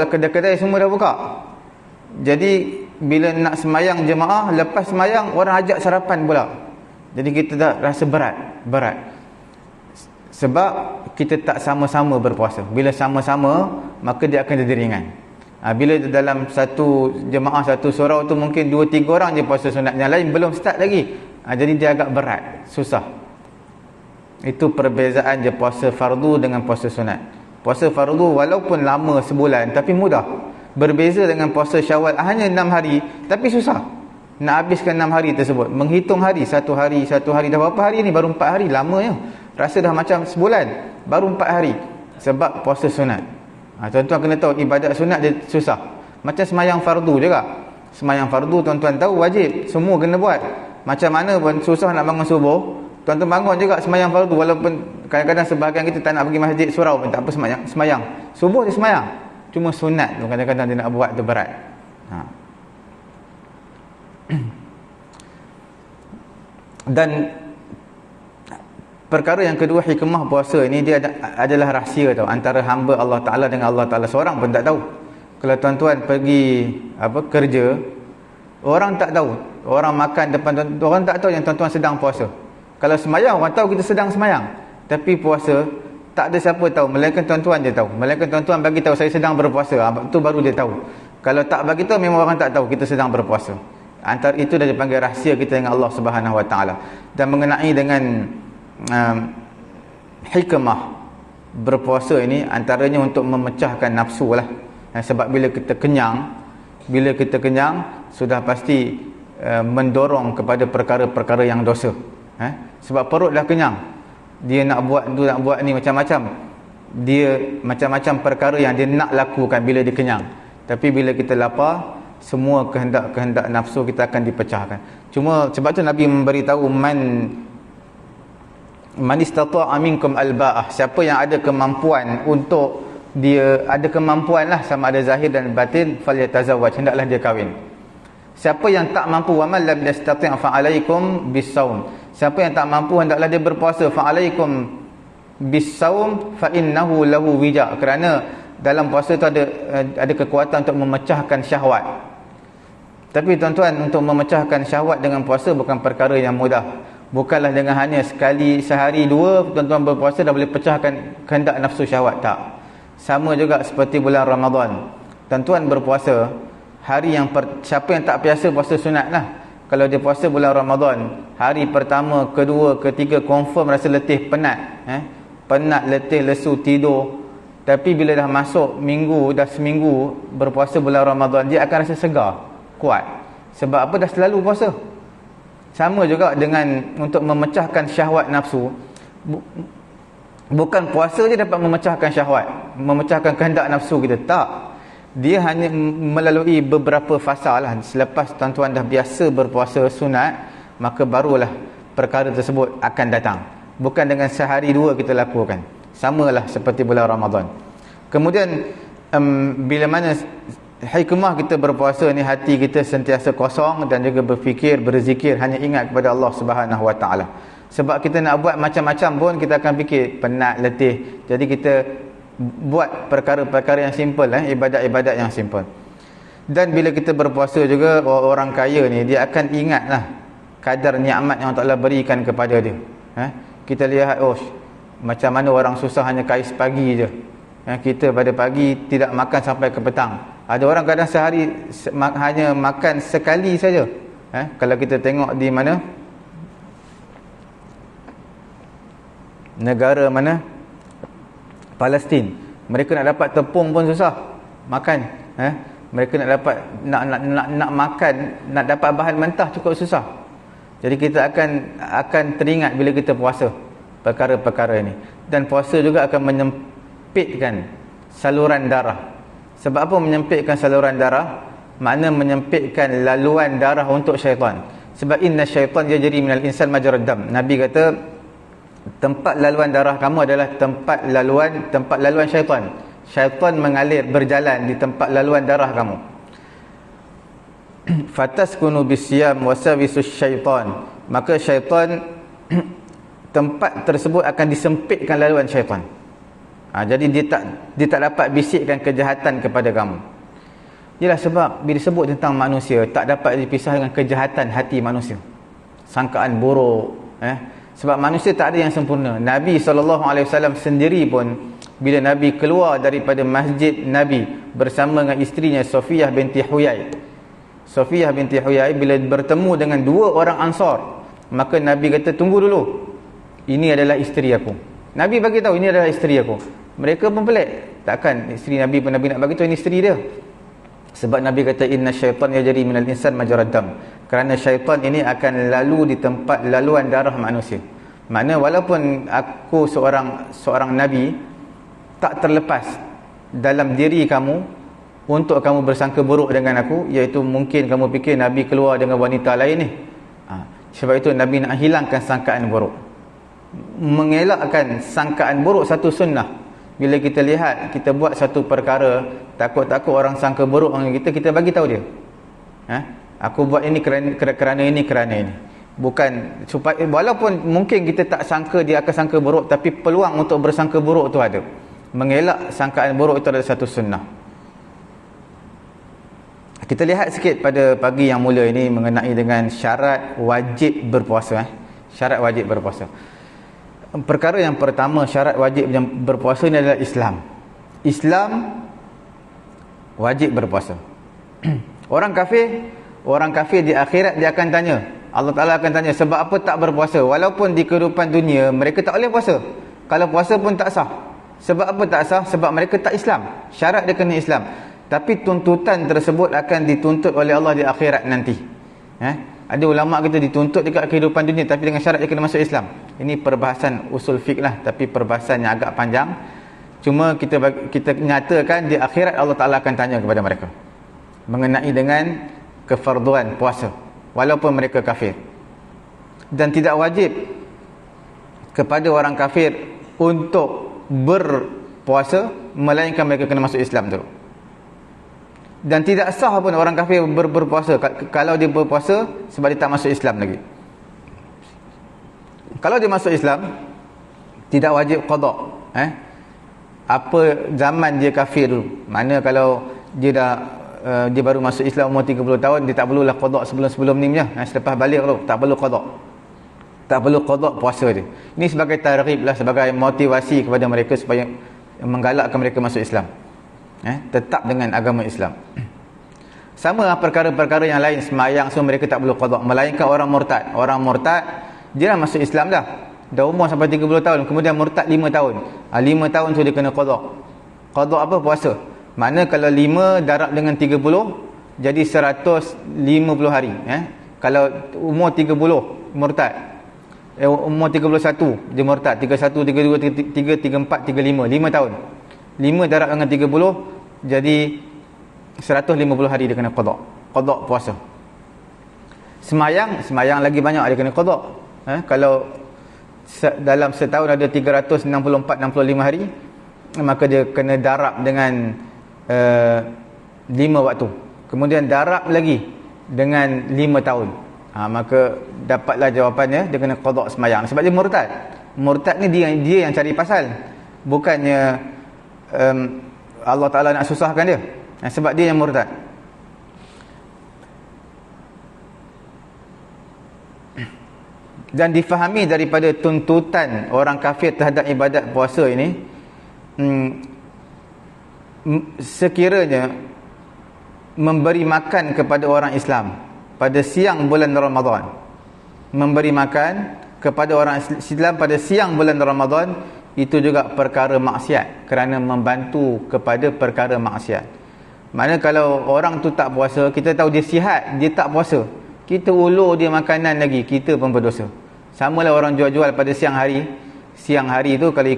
kedai-kedai semua dah buka. Jadi bila nak semayang jemaah, lepas semayang orang ajak sarapan pula. Jadi kita dah rasa berat. Sebab kita tak sama-sama berpuasa. Bila sama-sama, maka dia akan jadi ringan. Bila dalam satu jemaah, satu surau tu mungkin 2-3 orang je puasa sunat, yang lain belum start lagi, jadi dia agak berat, susah. Itu perbezaan je puasa fardu dengan puasa sunat. Puasa fardu walaupun lama sebulan, tapi mudah. Berbeza dengan puasa Syawal, hanya 6 hari, tapi susah nak habiskan 6 hari tersebut. Menghitung hari, satu hari, dah berapa hari ni? Baru 4 hari, lamanya. Rasa dah macam sebulan, baru 4 hari. Sebab puasa sunat. Tuan-tuan kena tahu, ibadat sunat dia susah. Macam semayang fardu juga. Semayang fardu tuan-tuan tahu wajib, semua kena buat. Macam mana pun susah nak bangun subuh, tuan-tuan bangun juga semayang fardu. Walaupun kadang-kadang sebahagian kita tak nak pergi masjid surau pun tak apa, semayang subuh dia semayang. Cuma sunat tu kadang-kadang dia nak buat tu berat. Dan perkara yang kedua, hikmah puasa ini, dia adalah rahsia tau, antara hamba Allah Ta'ala dengan Allah Ta'ala. Seorang pun tak tahu. Kalau tuan-tuan pergi kerja, orang tak tahu. Orang makan depan tuan, orang tak tahu yang tuan-tuan sedang puasa. Kalau semayang orang tahu kita sedang semayang, tapi puasa tak ada siapa tahu, melainkan tuan-tuan je tahu. Melainkan tuan-tuan bagi tahu saya sedang berpuasa, tu baru dia tahu. Kalau tak bagi tahu memang orang tak tahu kita sedang berpuasa. Antara itu dah dipanggil rahsia kita dengan Allah Subhanahu Wa Taala. Dan mengenai dengan hikmah berpuasa ini, antaranya untuk memecahkan nafsu lah. Sebab bila kita kenyang sudah pasti mendorong kepada perkara-perkara yang dosa. Sebab perut dah kenyang, dia nak buat tu nak buat ni macam-macam, dia macam-macam perkara yang dia nak lakukan bila dia kenyang. Tapi bila kita lapar, semua kehendak-kehendak nafsu kita akan dipecahkan. Cuma sebab tu Nabi memberitahu man istata'a minkum alba'ah, siapa yang ada kemampuan untuk dia ada kemampuan lah, sama ada zahir dan batin, falyatazawwaj, hendaklah dia kahwin. Siapa yang tak mampu, wa man lam yastati' fa'alaikum bis-shaum, siapa yang tak mampu hendaklah dia berpuasa, fa'alaikum bis-shaum fa innahu lahu wija', kerana dalam puasa tu ada kekuatan untuk memecahkan syahwat. Tapi tuan-tuan, untuk memecahkan syahwat dengan puasa bukan perkara yang mudah. Bukanlah dengan hanya sekali sehari dua tuan-tuan berpuasa dah boleh pecahkan kehendak nafsu syahwat, tak. Sama juga seperti bulan Ramadan. Tuan-tuan berpuasa hari yang siapa yang tak biasa puasa sunat lah, kalau dia puasa bulan Ramadan, hari pertama, kedua, ketiga confirm rasa letih, penat, penat, letih, lesu, tidur. Tapi bila dah masuk minggu, dah seminggu berpuasa bulan Ramadan, dia akan rasa segar, kuat. Sebab apa? Dah selalu puasa. Sama juga dengan untuk memecahkan syahwat nafsu. Bukan puasa je dapat memecahkan syahwat, memecahkan kehendak nafsu kita, tak. Dia hanya melalui beberapa fasa lah. Selepas tuan-tuan dah biasa berpuasa sunat, maka barulah perkara tersebut akan datang. Bukan dengan sehari dua kita lakukan. Samalah seperti bulan Ramadan. Kemudian bila mana hikmah kita berpuasa ni, hati kita sentiasa kosong dan juga berfikir, berzikir, hanya ingat kepada Allah Subhanahu Wa Taala. Sebab kita nak buat macam-macam pun kita akan fikir, penat, letih. Jadi kita buat perkara-perkara yang simple, ibadat-ibadat yang simple. Dan bila kita berpuasa juga, orang kaya ni dia akan ingatlah kadar nikmat yang Allah Taala berikan kepada dia. Kita lihat, macam mana orang susah hanya kais pagi je. Kita pada pagi tidak makan sampai ke petang. Ada orang kadang sehari hanya makan sekali saja. Kalau kita tengok di mana, negara mana, Palestin, mereka nak dapat tepung pun susah makan. Mereka nak dapat nak makan, nak dapat bahan mentah cukup susah. Jadi kita akan teringat bila kita puasa perkara-perkara ini. Dan puasa juga akan menyempitkan saluran darah. Sebab apa menyempitkan saluran darah? Makna menyempitkan laluan darah untuk syaitan. Sebab inna syaitan yajri minal insan majrad dam. Nabi kata tempat laluan darah kamu adalah tempat laluan syaitan. Syaitan mengalir, berjalan di tempat laluan darah kamu. Fataskunu bisyam wasawisus syaitan. Maka syaitan tempat tersebut akan disempitkan laluan syaitan. Jadi dia tak dapat bisikkan kejahatan kepada kamu. Ialah sebab bila disebut tentang manusia, tak dapat dipisah dengan kejahatan hati manusia, sangkaan buruk. Sebab manusia tak ada yang sempurna. Nabi SAW sendiri pun, bila Nabi keluar daripada masjid Nabi bersama dengan isterinya Safiyah binti Huyai. Safiyah binti Huyai bila bertemu dengan dua orang Ansar, maka Nabi kata, tunggu dulu, ini adalah isteri aku. Nabi bagi tahu ini adalah isteri aku. Mereka pun pelik, takkan isteri Nabi pun Nabi nak bagi tahu ini isteri dia. Sebab Nabi kata inna syaitan yajri minal insan majrad dam. Kerana syaitan ini akan lalu di tempat laluan darah manusia. Makna walaupun aku seorang Nabi, tak terlepas dalam diri kamu untuk kamu bersangka buruk dengan aku, iaitu mungkin kamu fikir Nabi keluar dengan wanita lain ni. Sebab itu Nabi nak hilangkan sangkaan buruk. Mengelakkan sangkaan buruk satu sunnah. Bila kita lihat, kita buat satu perkara, takut-takut orang sangka buruk dengan kita bagi tahu dia. Aku buat ini kerana ini. Bukan supaya, walaupun mungkin kita tak sangka dia akan sangka buruk, tapi peluang untuk bersangka buruk tu ada. Mengelak sangkaan buruk itu adalah satu sunnah. Kita lihat sikit pada pagi yang mulia ini mengenai dengan syarat wajib berpuasa. Syarat wajib berpuasa. Perkara yang pertama, syarat wajib yang berpuasa ni adalah Islam. Islam wajib berpuasa. Orang kafir di akhirat dia akan tanya, Allah Ta'ala akan tanya, sebab apa tak berpuasa? Walaupun di kehidupan dunia mereka tak boleh puasa. Kalau puasa pun tak sah. Sebab apa tak sah? Sebab mereka tak Islam. Syarat dia kena Islam. Tapi tuntutan tersebut akan dituntut oleh Allah di akhirat nanti. Ada ulama kita dituntut dekat kehidupan dunia, tapi dengan syarat dia kena masuk Islam. Ini perbahasan usul fiqh lah, tapi perbahasan yang agak panjang. Cuma kita nyatakan di akhirat Allah Ta'ala akan tanya kepada mereka mengenai dengan kefarduan puasa walaupun mereka kafir. Dan tidak wajib kepada orang kafir untuk berpuasa melainkan mereka kena masuk Islam dulu. Dan tidak sah pun orang kafir berpuasa kalau dia berpuasa sebab dia tak masuk Islam lagi. Kalau dia masuk Islam, tidak wajib qada. Apa zaman dia kafir dulu. Mana kalau dia dia baru masuk Islam umur 30 tahun, dia tak perlulah qada sebelum-sebelum ni punya. Selepas balik tu tak perlu qada. Tak perlu qada puasa dia. Ini sebagai targhib lah, sebagai motivasi kepada mereka supaya menggalakkan mereka masuk Islam. Tetap dengan agama Islam. Sama perkara-perkara yang lain, semayang semua mereka tak perlu qada, melainkan orang murtad. Orang murtad dia dah masuk Islam dah umur sampai 30 tahun, kemudian murtad 5 tahun. 5 tahun tu dia kena qada. Qada apa? Puasa. Mana kalau 5 darab dengan 30 jadi 150 hari. Kalau umur 30 murtad, umur 31 dia murtad, 31, 32, 33, 34, 35, 5 tahun. 5 darab dengan 30 jadi 150 hari dia kena qada puasa. Semayang lagi banyak dia kena qada. Kalau dalam setahun ada 364-65 hari, maka dia kena darab dengan 5 waktu, kemudian darab lagi dengan 5 tahun. Maka dapatlah jawapannya, dia kena qada semayang. Sebab dia murtad ni dia yang cari pasal, bukannya Allah Ta'ala nak susahkan dia. Sebab dia yang murtad. Dan difahami daripada tuntutan orang kafir terhadap ibadat puasa ini, sekiranya memberi makan kepada orang Islam pada siang bulan Ramadan, memberi makan kepada orang Islam pada siang bulan Ramadan, itu juga perkara maksiat, kerana membantu kepada perkara maksiat. Mana kalau orang tu tak puasa, kita tahu dia sihat, dia tak puasa, kita ulur dia makanan lagi, kita pun berdosa. Samalah orang jual-jual pada siang hari. Siang hari tu kalau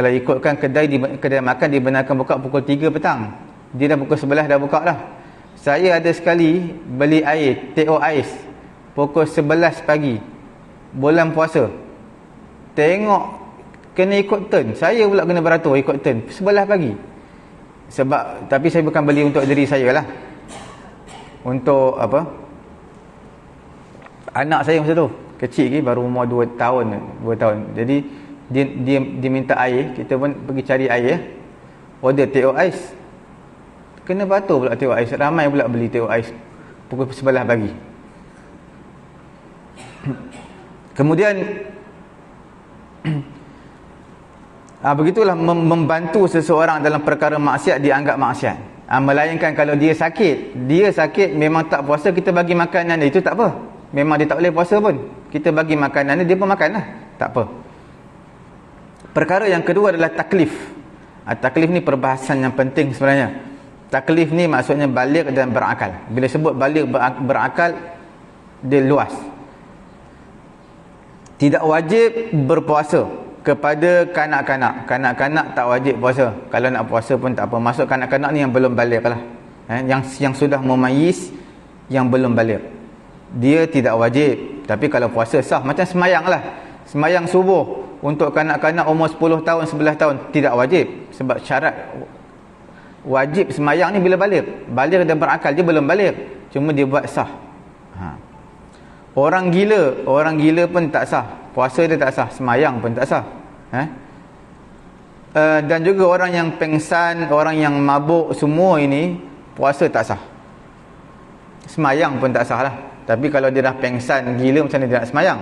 ikutkan kedai makan dibenarkan buka pukul 3 petang, dia dah pukul 11 dah buka dah. Saya ada sekali beli air, TO ais, pukul 11 pagi bulan puasa. Tengok kena ikut turn, saya pula kena beratur ikut turn 11 pagi. Tapi saya bukan beli untuk diri saya lah, untuk anak saya masa tu kecil lagi, baru umur 2 tahun. Jadi dia minta air, kita pun pergi cari air, order TO ais, kena beratur pula TO ais. Ramai pula beli TO ais pukul 11 pagi. Kemudian begitulah membantu seseorang dalam perkara maksiat dianggap maksiat. Melainkan kalau dia sakit memang tak puasa, kita bagi makanan dia, itu tak apa. Memang dia tak boleh puasa pun, kita bagi makanan dia pun makan lah, tak apa. Perkara yang kedua adalah taklif. Taklif ni perbahasan yang penting sebenarnya. Taklif ni maksudnya baligh dan berakal. Bila sebut baligh berakal, dia luas. Tidak wajib berpuasa kepada kanak-kanak. Kanak-kanak tak wajib puasa. Kalau nak puasa pun tak apa. Maksud kanak-kanak ni yang belum baligh lah. Yang sudah mumayyiz, yang belum baligh, dia tidak wajib. Tapi kalau puasa sah. Macam semayang lah. Semayang subuh untuk kanak-kanak umur 10 tahun, 11 tahun tidak wajib. Sebab syarat wajib semayang ni bila baligh. Baligh dan berakal, dia belum baligh, cuma dia buat sah. Orang gila pun tak sah. Puasa dia tak sah, semayang pun tak sah. Dan juga orang yang pengsan, orang yang mabuk, semua ini puasa tak sah, semayang pun tak sah lah. Tapi kalau dia dah pengsan, gila, macam mana dia nak semayang?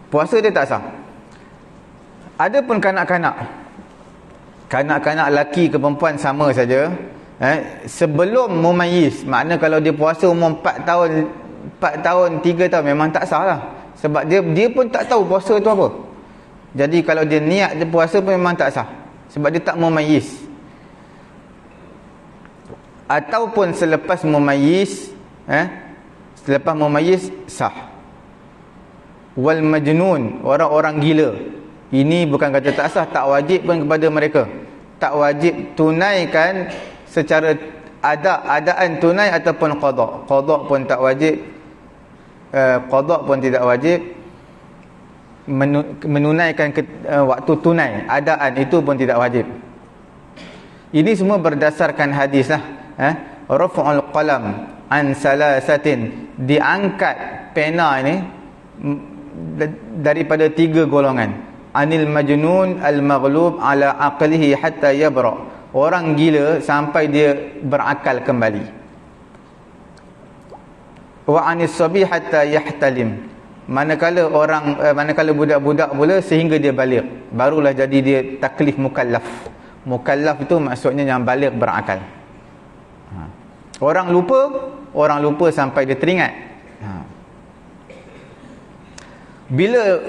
Puasa dia tak sah. Ada pun kanak-kanak lelaki ke perempuan sama saja, sebelum mumayyiz, makna kalau dia puasa umur 4 tahun 3 tahun memang tak sah lah. Sebab dia pun tak tahu puasa tu apa. Jadi kalau dia niat dia puasa pun memang tak sah, sebab dia tak mumayyiz. Ataupun selepas mumayyiz, sah. Wal majnun, orang-orang gila, ini bukan kata tak sah, tak wajib pun kepada mereka. Tak wajib tunaikan secara adaan tunai ataupun qada. Qada pun tak wajib, qada pun tidak wajib. Menunaikan waktu tunai, adaan itu pun tidak wajib. Ini semua berdasarkan hadis lah. Raf'ul qalam an salasatin, diangkat pena ini daripada 3 golongan. Anil majnun al-maghlub ala aqlihi hatta yabra, orang gila sampai dia berakal kembali. Wa anis sabi hatta yahtalim, manakala budak-budak pula sehingga dia balik, barulah jadi dia taklif mukallaf. Mukallaf itu maksudnya yang balik berakal. Orang lupa sampai dia teringat. Bila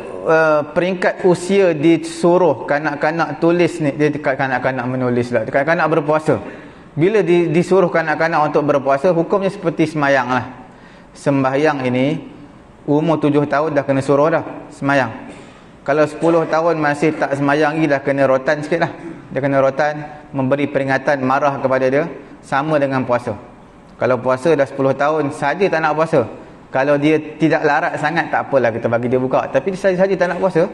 peringkat usia disuruh kanak-kanak tulis ni, dia kanak-kanak menulis lah, kanak-kanak berpuasa. Bila disuruh kanak-kanak untuk berpuasa, hukumnya seperti semayang lah. Sembahyang ini umur 7 tahun dah kena suruh dah semayang. Kalau 10 tahun masih tak semayang lagi, dah kena rotan sikit lah. Dia kena rotan, memberi peringatan, marah kepada dia. Sama dengan puasa. Kalau puasa dah 10 tahun saja tak nak puasa, kalau dia tidak larat sangat, tak apalah, kita bagi dia buka. Tapi saja tak nak puasa,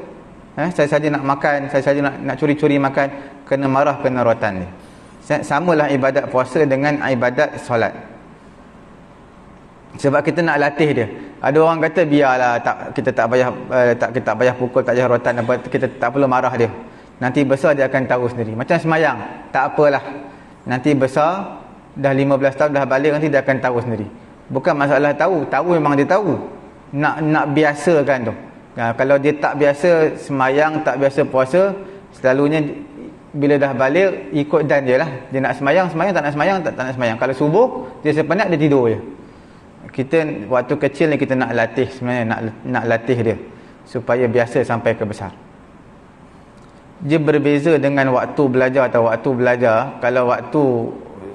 saja nak makan, saja nak curi-curi makan, kena marah, kena rotan dia. Samalah ibadat puasa dengan ibadat solat. Sebab kita nak latih dia. Ada orang kata biarlah, kita tak payah pukul, tak payah rotan, kita tak perlu marah dia. Nanti besar dia akan tahu sendiri. Macam semayang, tak apalah. Nanti besar, dah 15 tahun dah balik, nanti dia akan tahu sendiri. Bukan masalah tahu memang dia tahu. Nak biasakan tu. Kalau dia tak biasa semayang, tak biasa puasa, selalunya bila dah balik ikut dan je lah. Dia nak semayang, tak nak semayang, tak nak semayang. Kalau subuh dia sepenat, dia tidur je. Kita waktu kecil ni kita nak latih sebenarnya, nak latih dia supaya biasa sampai ke besar. Dia berbeza dengan waktu belajar atau waktu belajar. Kalau waktu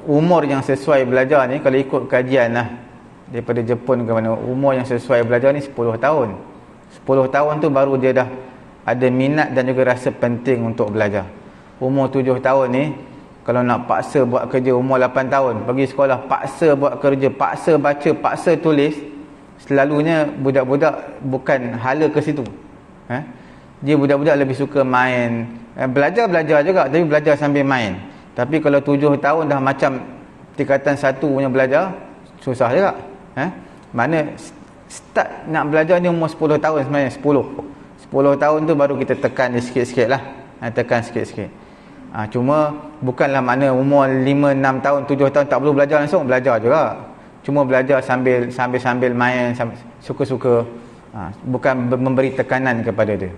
umur yang sesuai belajar ni, kalau ikut kajian lah daripada Jepun ke mana, umur yang sesuai belajar ni 10 tahun. 10 tahun tu baru dia dah ada minat dan juga rasa penting untuk belajar. Umur 7 tahun ni, kalau nak paksa buat kerja, umur 8 tahun pergi sekolah, paksa buat kerja, paksa baca, paksa tulis, selalunya budak-budak bukan hala ke situ. Dia budak-budak lebih suka main, belajar juga, tapi belajar sambil main. Tapi kalau 7 tahun dah macam tingkatan 1 punya belajar, susah juga. Mana start nak belajar ni umur 10 tahun sebenarnya. 10 tahun tu baru kita tekan dia sikit-sikit lah. Tekan sikit-sikit. Cuma bukanlah makna umur 5, 6 tahun, 7 tahun tak perlu belajar langsung. Belajar juga. Cuma belajar sambil main, suka-suka. Bukan memberi tekanan kepada dia.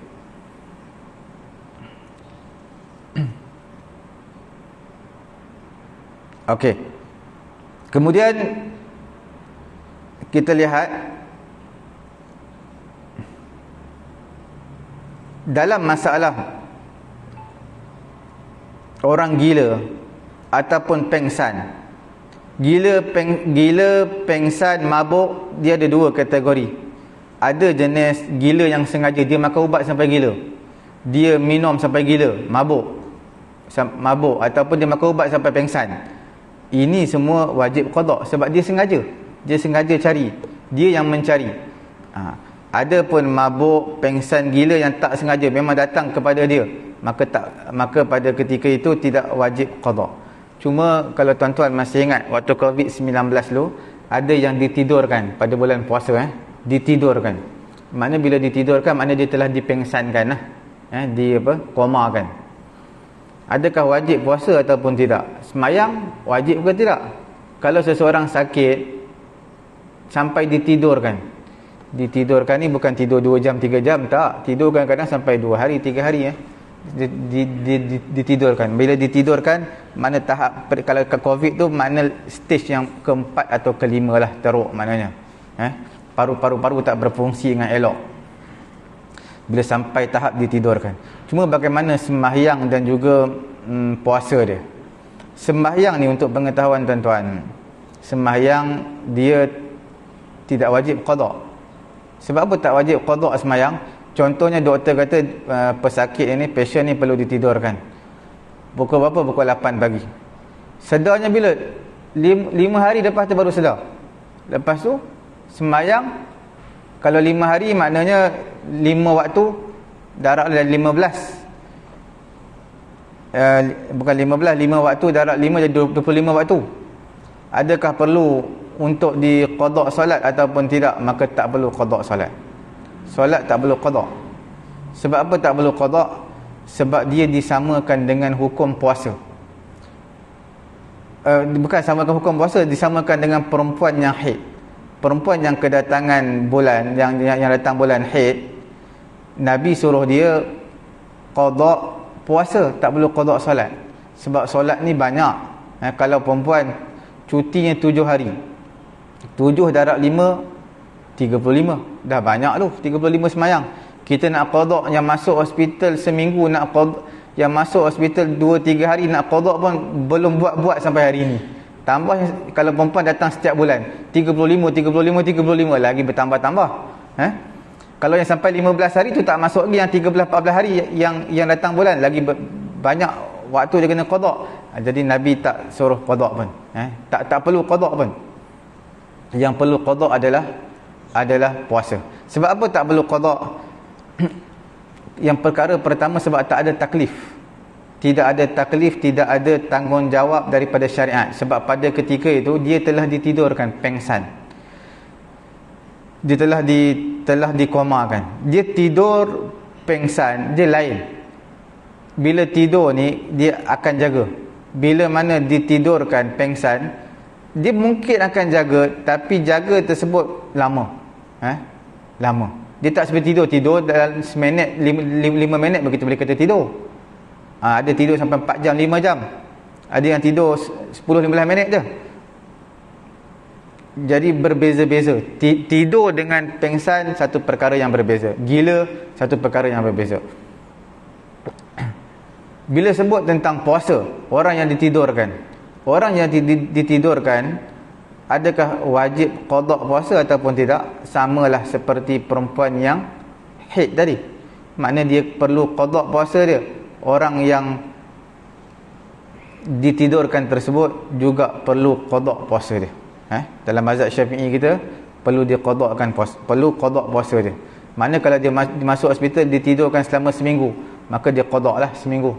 Okey. Kemudian kita lihat dalam masalah orang gila ataupun pengsan. Gila, pengsan, mabuk, dia ada 2 kategori. Ada jenis gila yang sengaja, dia makan ubat sampai gila, dia minum sampai gila, mabuk, ataupun dia makan ubat sampai pengsan. Ini semua wajib qada sebab dia sengaja cari, dia yang mencari. Ada pun mabuk, pengsan, gila yang tak sengaja, memang datang kepada dia, maka pada ketika itu tidak wajib qada. Cuma kalau tuan-tuan masih ingat waktu COVID-19 dulu, ada yang ditidurkan pada bulan puasa, ditidurkan. Maknanya bila ditidurkan, maknanya dia telah dipengsankan lah, komakan. Adakah wajib puasa ataupun tidak? Semayang wajib ke tidak? Kalau seseorang sakit sampai ditidurkan, Ditidurkan ni bukan tidur 2 jam 3 jam, tak. Tidur kadang-kadang sampai 2 hari 3 hari ditidurkan. Bila ditidurkan, mana tahap, kalau ke COVID tu mana stage yang keempat atau kelima lah teruk maknanya. Paru-paru tak berfungsi dengan elok bila sampai tahap ditidurkan. Cuma bagaimana sembahyang dan juga puasa dia. Sembahyang ni untuk pengetahuan tuan-tuan, sembahyang dia tidak wajib qada. Sebab apa tak wajib qada sembahyang? Contohnya doktor kata pesakit ini, pasien ni perlu ditidurkan. Pukul berapa? Pukul 8 pagi. Sedarnya bila? 5 hari lepas tu baru sedar. Lepas tu sembahyang, kalau 5 hari maknanya 5 waktu, darab 15. Bukan 15, 5 waktu darab 5 jadi 25 waktu. Adakah perlu untuk diqada solat ataupun tidak? Maka tak perlu qada solat. Solat tak perlu qada. Sebab apa tak perlu qada? Sebab dia disamakan dengan hukum puasa. Bukan samakan hukum puasa, disamakan dengan perempuan yang haid. Perempuan yang kedatangan bulan, yang datang bulan haid, Nabi suruh dia qada puasa, tak perlu qada solat. Sebab solat ni banyak. Kalau perempuan cutinya 7 hari, 7 darab 5 35, dah banyak tu, 35 semayang. Kita nak qada yang masuk hospital seminggu, nak qada yang masuk hospital 2-3 hari, nak qada pun belum buat sampai hari ni. Tambah kalau perempuan datang setiap bulan 35 lagi bertambah-tambah. Kalau yang sampai 15 hari tu tak masuk lagi, yang 13-14 hari yang datang bulan lagi banyak waktu dia kena qada. Jadi Nabi tak suruh qada pun. Tak perlu qada pun. Yang perlu qada adalah puasa. Sebab apa tak perlu qada? Yang perkara pertama, sebab tak ada taklif. Tidak ada taklif, tidak ada tanggungjawab daripada syariat. Sebab pada ketika itu dia telah ditidurkan, pengsan. Dia telah dikomakan. Dia tidur pengsan, dia lain. Bila tidur ni dia akan jaga. Bila mana ditidurkan pengsan, dia mungkin akan jaga, tapi jaga tersebut lama. Lama. Dia tak seperti tidur dalam seminit, 5 minit begitu boleh kata tidur. Ada tidur sampai 4 jam, 5 jam. Ada yang tidur 10-15 minit je. Jadi berbeza-beza. Tidur dengan pengsan satu perkara yang berbeza. Gila satu perkara yang berbeza. Bila sebut tentang puasa, orang yang ditidurkan, adakah wajib qada puasa ataupun tidak? Samalah seperti perempuan yang haid tadi. Maknanya dia perlu qada puasa dia. Orang yang ditidurkan tersebut juga perlu qada puasa dia. Dalam mazhab Syafi'i kita perlu diqadakan puasa, perlu qada puasa dia. Maknanya kalau dia masuk hospital ditidurkan selama seminggu, maka dia qada lah seminggu.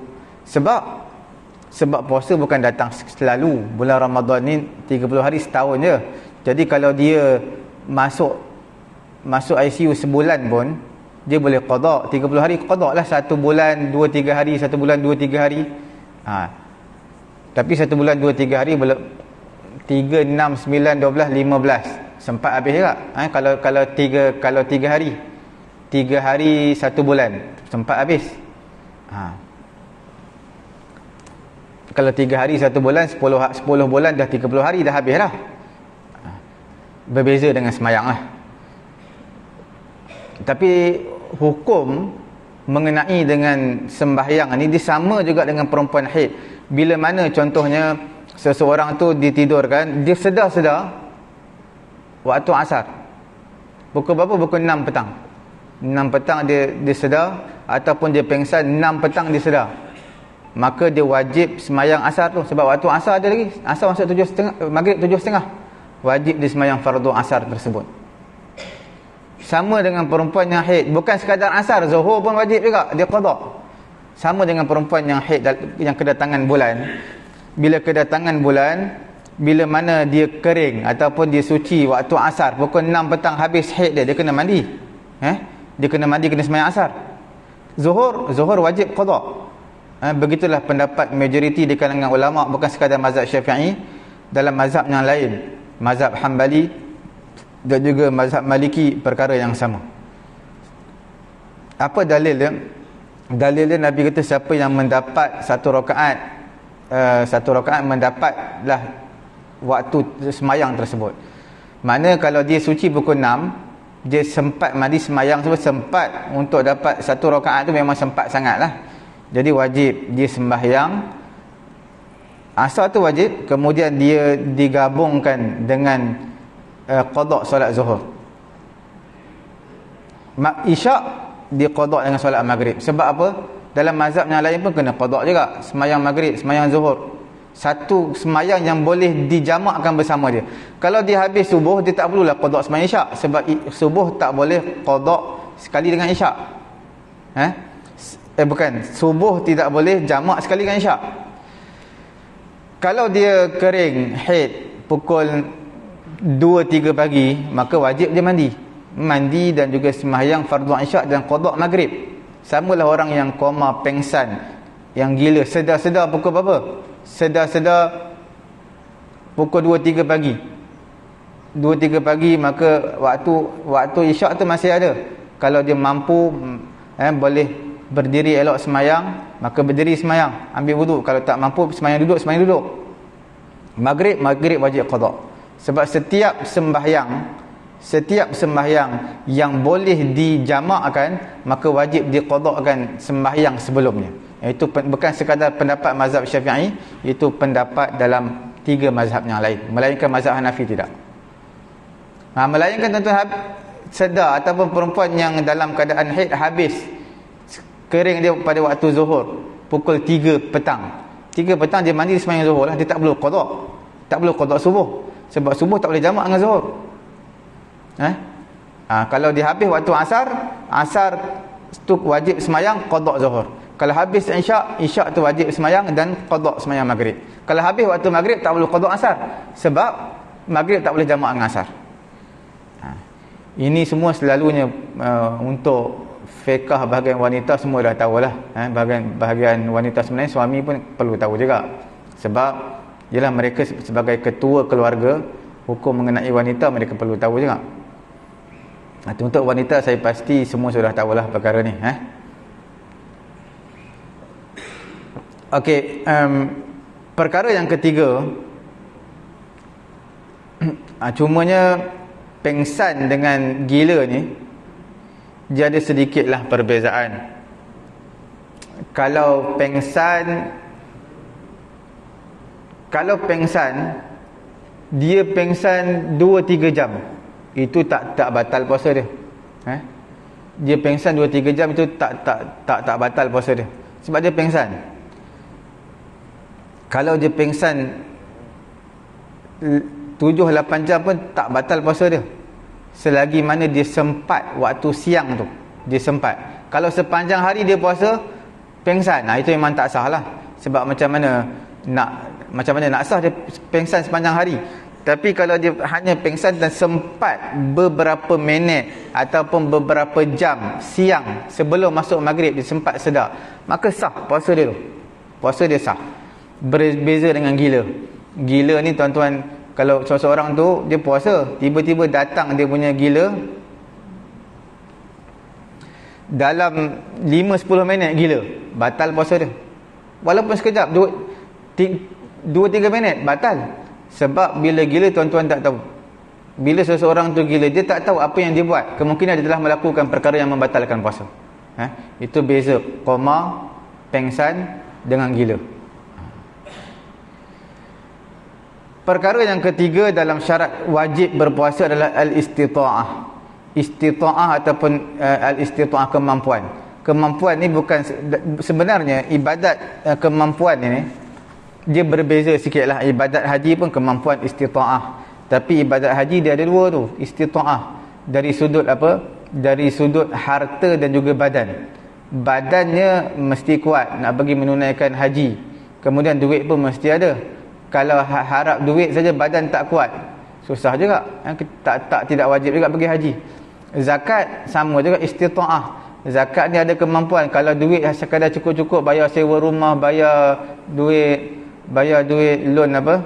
Sebab puasa bukan datang selalu. Bulan Ramadan ni 30 hari setahun je. Jadi kalau dia masuk ICU sebulan pun dia boleh qada 30 hari, qada lah 1 bulan 2-3 hari, 1 bulan 2-3 hari. Tapi 1 bulan 2-3 hari 3, 6, 9, 12, 15 sempat habis juga. Kalau 3 hari 1 bulan sempat habis. Kalau 3 hari 1 bulan, 10 bulan dah 30 hari dah habis lah. Berbeza dengan semayang lah. Tapi hukum mengenai dengan sembahyang ni dia sama juga dengan perempuan haid. Bila mana contohnya seseorang tu ditidurkan, dia sedar waktu asar. Pukul berapa? Pukul 6 petang. 6 petang dia sedar, ataupun dia pengsan 6 petang dia sedar. Maka dia wajib semayang asar tu. Sebab waktu asar ada lagi. Asar masuk 7.30, maghrib 7.30. Wajib dia semayang fardu asar tersebut. Sama dengan perempuan yang haid. Bukan sekadar asar, zuhur pun wajib juga dia qada. Sama dengan perempuan yang haid, yang kedatangan bulan. Bila kedatangan bulan, bila mana dia kering ataupun dia suci waktu asar, pukul 6 petang habis haid dia kena mandi. Dia kena mandi, kena semayang asar. Zuhur wajib qada. Begitulah pendapat majoriti di kalangan ulama, bukan sekadar mazhab Syafi'i, dalam mazhab yang lain, mazhab Hanbali dan juga mazhab Maliki perkara yang sama. Apa dalil dia? Dalil dia Nabi kata siapa yang mendapat satu rakaat mendapatlah waktu semayang tersebut. Maknanya kalau dia suci pukul 6, dia sempat mandi semayang sebab sempat untuk dapat satu rakaat tu memang sempat sangatlah. Jadi wajib dia sembahyang asar tu wajib, kemudian dia digabungkan dengan qada solat zuhur. Isyak dia qada dengan solat maghrib. Sebab apa? Dalam mazhab yang lain pun kena qada juga. Semayang maghrib, semayang zuhur. Satu semayang yang boleh dijamakkan bersama dia. Kalau dia habis subuh, dia tak perlulah qada semayang isyak. Sebab subuh tak boleh qada sekali dengan isyak. Bukan, subuh tidak boleh jamak sekali dengan isyak. Kalau dia kering haid pukul 2-3 pagi, maka wajib dia mandi dan juga sembahyang fardu isyak dan qada maghrib. Samalah orang yang koma, pengsan, yang gila, sedar-sedar pukul berapa? Sedar-sedar pukul 2-3 pagi. 2-3 pagi, maka waktu isyak tu masih ada. Kalau dia mampu boleh berdiri elok semayang, maka berdiri semayang, ambil wuduk. Kalau tak mampu semayang duduk. Maghrib wajib qada. Sebab setiap sembahyang yang boleh dijamakkan, maka wajib diqadakan sembahyang sebelumnya. Itu bukan sekadar pendapat mazhab Syafi'i, itu pendapat dalam 3 mazhab yang lain, melainkan mazhab Hanafi tidak. Melainkan tuan-tuan sedar ataupun perempuan yang dalam keadaan haid habis kering dia pada waktu zuhur pukul 3 petang. 3 petang dia mandi sembahyang zuhur lah, dia tak perlu qada. Tak perlu qada subuh. Sebab subuh tak boleh jamak dengan zuhur. Kalau dia habis waktu asar tu wajib sembahyang qada zuhur. Kalau habis isyak tu wajib sembahyang dan qada sembahyang maghrib. Kalau habis waktu maghrib tak perlu qada asar. Sebab maghrib tak boleh jamak dengan asar. Ini semua selalunya untuk fiqh bahagian wanita semua dah tahulah. Bahagian wanita sebenarnya suami pun perlu tahu juga. Sebab ialah mereka sebagai ketua keluarga, hukum mengenai wanita mereka perlu tahu juga. Untuk wanita saya pasti semua sudah tahulah perkara ni. Okey, perkara yang ketiga, cumanya pengsan dengan gila ni dia ada sedikitlah perbezaan. Kalau pengsan dia pengsan 2-3 jam, itu tak batal puasa dia. Dia pengsan 2-3 jam itu tak batal puasa dia. Sebab dia pengsan. Kalau dia pengsan 7-8 jam pun tak batal puasa dia, selagi mana dia sempat waktu siang tu, dia sempat. Kalau sepanjang hari dia puasa pengsan, itu memang tak sah lah. Sebab macam mana nak sah dia pengsan sepanjang hari. Tapi kalau dia hanya pengsan dan sempat beberapa minit ataupun beberapa jam siang sebelum masuk maghrib dia sempat sedar, maka sah puasa dia tu. Puasa dia sah. Berbeza dengan gila. Gila ni tuan-tuan, kalau seseorang tu dia puasa, tiba-tiba datang dia punya gila, dalam 5-10 minit gila, batal puasa dia. Walaupun sekejap, 2-3 minit batal. Sebab bila gila tuan-tuan tak tahu. Bila seseorang tu gila, dia tak tahu apa yang dia buat, kemungkinan dia telah melakukan perkara yang membatalkan puasa. Itu beza koma, pengsan dengan gila. Perkara yang ketiga dalam syarat wajib berpuasa adalah al-istita'ah. Istita'ah ataupun al-istita'ah, kemampuan. Kemampuan ni bukan sebenarnya ibadat kemampuan ini dia berbeza sikitlah. Ibadat haji pun kemampuan istita'ah. Tapi ibadat haji dia ada dua tu, istita'ah. Dari sudut apa? Dari sudut harta dan juga badan. Badannya mesti kuat nak bagi menunaikan haji. Kemudian duit pun mesti ada. Kalau harap duit saja badan tak kuat, susah juga. Tidak wajib juga pergi haji. Zakat sama juga, istita'ah. Zakat ni ada kemampuan. Kalau duit sekadar cukup-cukup bayar sewa rumah, bayar duit loan apa,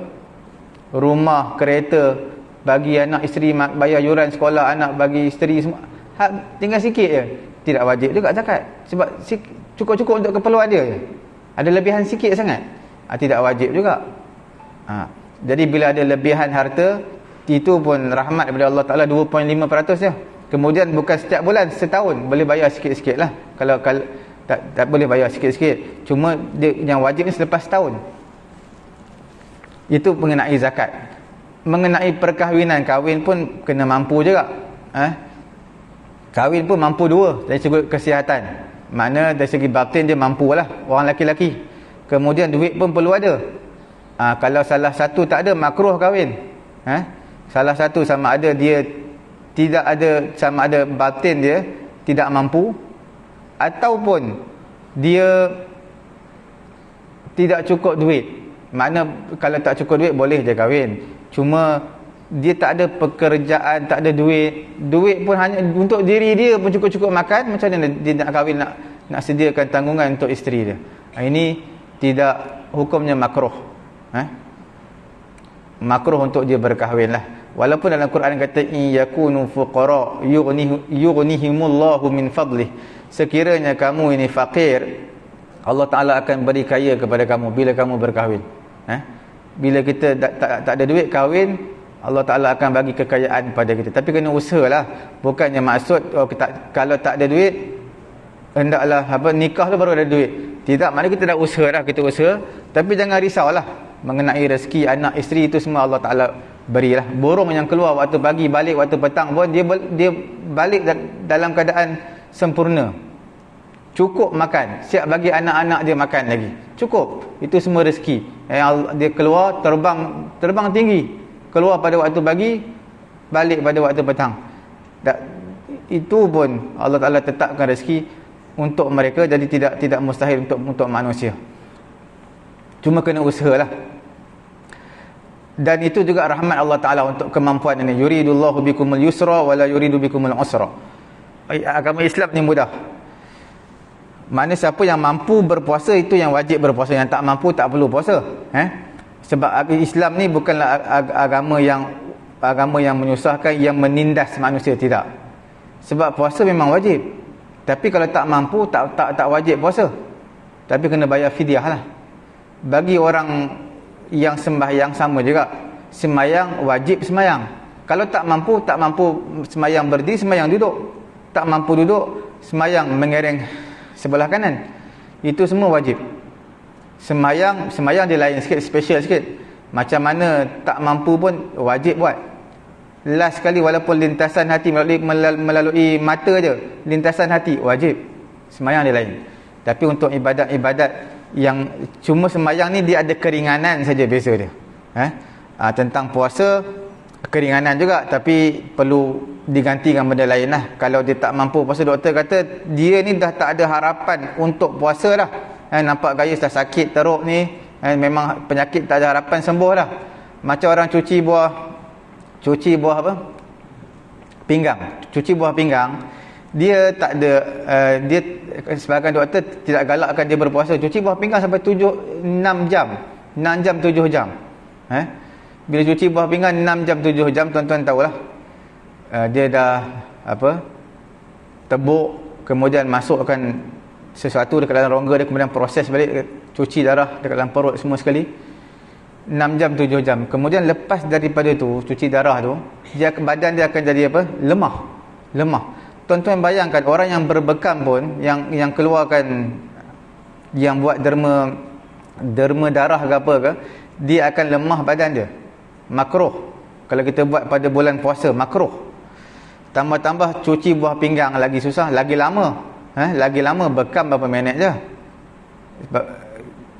rumah, kereta, bagi anak isteri, bayar yuran sekolah anak, bagi isteri semua, tinggal sikit je, tidak wajib juga zakat. Sebab cukup-cukup untuk keperluan dia je. Ada lebihan sikit sangat, tidak wajib juga. Jadi bila ada lebihan harta, itu pun rahmat daripada Allah Ta'ala, 2.5% je. Kemudian bukan setiap bulan, setahun boleh bayar sikit-sikit lah. Kalau tak boleh bayar sikit-sikit, cuma dia, yang wajib ni selepas setahun. Itu mengenai zakat. Mengenai perkahwinan, kahwin pun kena mampu juga. Kahwin pun mampu dua, dari segi kesihatan, makna dari segi batin dia mampu lah, orang lelaki-lelaki. Kemudian duit pun perlu ada. Kalau salah satu tak ada, makruh kahwin. Salah satu sama ada dia tidak ada, sama ada batin dia tidak mampu, ataupun dia tidak cukup duit. Makna kalau tak cukup duit boleh je kahwin, cuma dia tak ada pekerjaan, tak ada duit, duit pun hanya untuk diri dia pun cukup-cukup makan, macam mana dia nak kahwin, nak sediakan tanggungan untuk isteri dia? Ini tidak, hukumnya makruh. Makruh untuk dia berkahwin lah. Walaupun dalam Quran kata in yakunu fuqara yughnihimullahu min fadlih, sekiranya kamu ini fakir, Allah Ta'ala akan beri kaya kepada kamu bila kamu berkahwin. Bila kita tak ada duit kahwin, Allah Ta'ala akan bagi kekayaan pada kita. Tapi kena usahalah. Bukannya maksud kalau tak ada duit hendaklah nikah tu baru ada duit. Tidak, maknanya kita dah usaha dah, kita usaha. Tapi jangan risaulah mengenai rezeki anak isteri, itu semua Allah Ta'ala berilah. Burung yang keluar waktu pagi, balik waktu petang pun dia balik dalam keadaan sempurna, cukup makan, siap bagi anak-anak dia makan lagi, cukup. Itu semua rezeki. Dia keluar terbang tinggi, keluar pada waktu pagi, balik pada waktu petang. Itu pun Allah Ta'ala tetapkan rezeki untuk mereka, jadi tidak mustahil untuk manusia. Cuma kena usahalah. Dan itu juga rahmat Allah Ta'ala untuk kemampuan ini. Yuridullahu bikumul yusra wala yuridu bikumul usra. Agama Islam ni mudah. Maknanya siapa yang mampu berpuasa, itu yang wajib berpuasa. Yang tak mampu tak perlu puasa. Sebab Islam ni bukanlah agama yang menyusahkan, yang menindas manusia, tidak. Sebab puasa memang wajib. Tapi kalau tak mampu, tak wajib puasa. Tapi kena bayar fidyah lah. Bagi orang yang sembahyang sama juga. Sembahyang wajib sembahyang. Kalau tak mampu sembahyang berdiri, sembahyang duduk. Tak mampu duduk, sembahyang mengereng sebelah kanan. Itu semua wajib. Sembahyang dia lain sikit, special sikit. Macam mana tak mampu pun wajib buat. Last sekali, walaupun lintasan hati melalui mata je, lintasan hati wajib. Sembahyang dia lain. Tapi untuk ibadat-ibadat yang cuma sembahyang ni, dia ada keringanan saja biasa dia. Tentang puasa keringanan juga, tapi perlu digantikan benda lain lah. Kalau dia tak mampu puasa, doktor kata dia ni dah tak ada harapan untuk puasa dah. Nampak gaya dah sakit teruk ni, memang penyakit tak ada harapan sembuh dah. Macam orang cuci buah apa? Pinggang. Cuci buah pinggang, dia tak ada dia sebahagian doktor tidak galakkan dia berpuasa. Cuci buah pinggang sampai 6 jam 7 jam. Bila cuci buah pinggang 6 jam 7 jam, tuan-tuan tahulah, dia dah tebuk, kemudian masukkan sesuatu dekat dalam rongga dia, kemudian proses balik, cuci darah dekat dalam perut semua sekali. 6 jam 7 jam. Kemudian lepas daripada tu, cuci darah tu, badan dia akan jadi lemah. Tuan-tuan bayangkan orang yang berbekam pun, yang keluarkan, yang buat derma darah ke apa ke, dia akan lemah badan dia. Makruh. Kalau kita buat pada bulan puasa, makruh. Tambah-tambah cuci buah pinggang lagi susah, lagi lama. Lagi lama, bekam berapa minit je. Sebab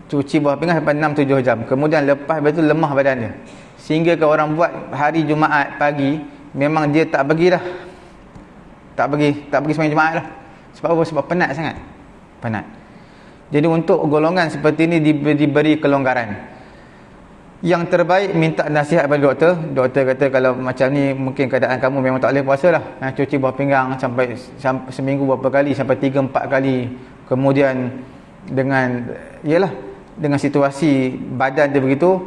cuci buah pinggang sampai 6-7 jam. Kemudian lepas itu lemah badan dia. Sehingga kalau orang buat hari Jumaat pagi, memang dia tak pergi dah. Tak pergi sembahyang Jumaat lah. Sebab apa? Sebab penat sangat. Penat. Jadi untuk golongan seperti ini diberi kelonggaran. Yang terbaik minta nasihat pada doktor. Doktor kata kalau macam ni mungkin keadaan kamu memang tak boleh puasa lah. Cuci buah pinggang sampai seminggu berapa kali, sampai 3-4 kali. Kemudian dengan situasi badan dia begitu,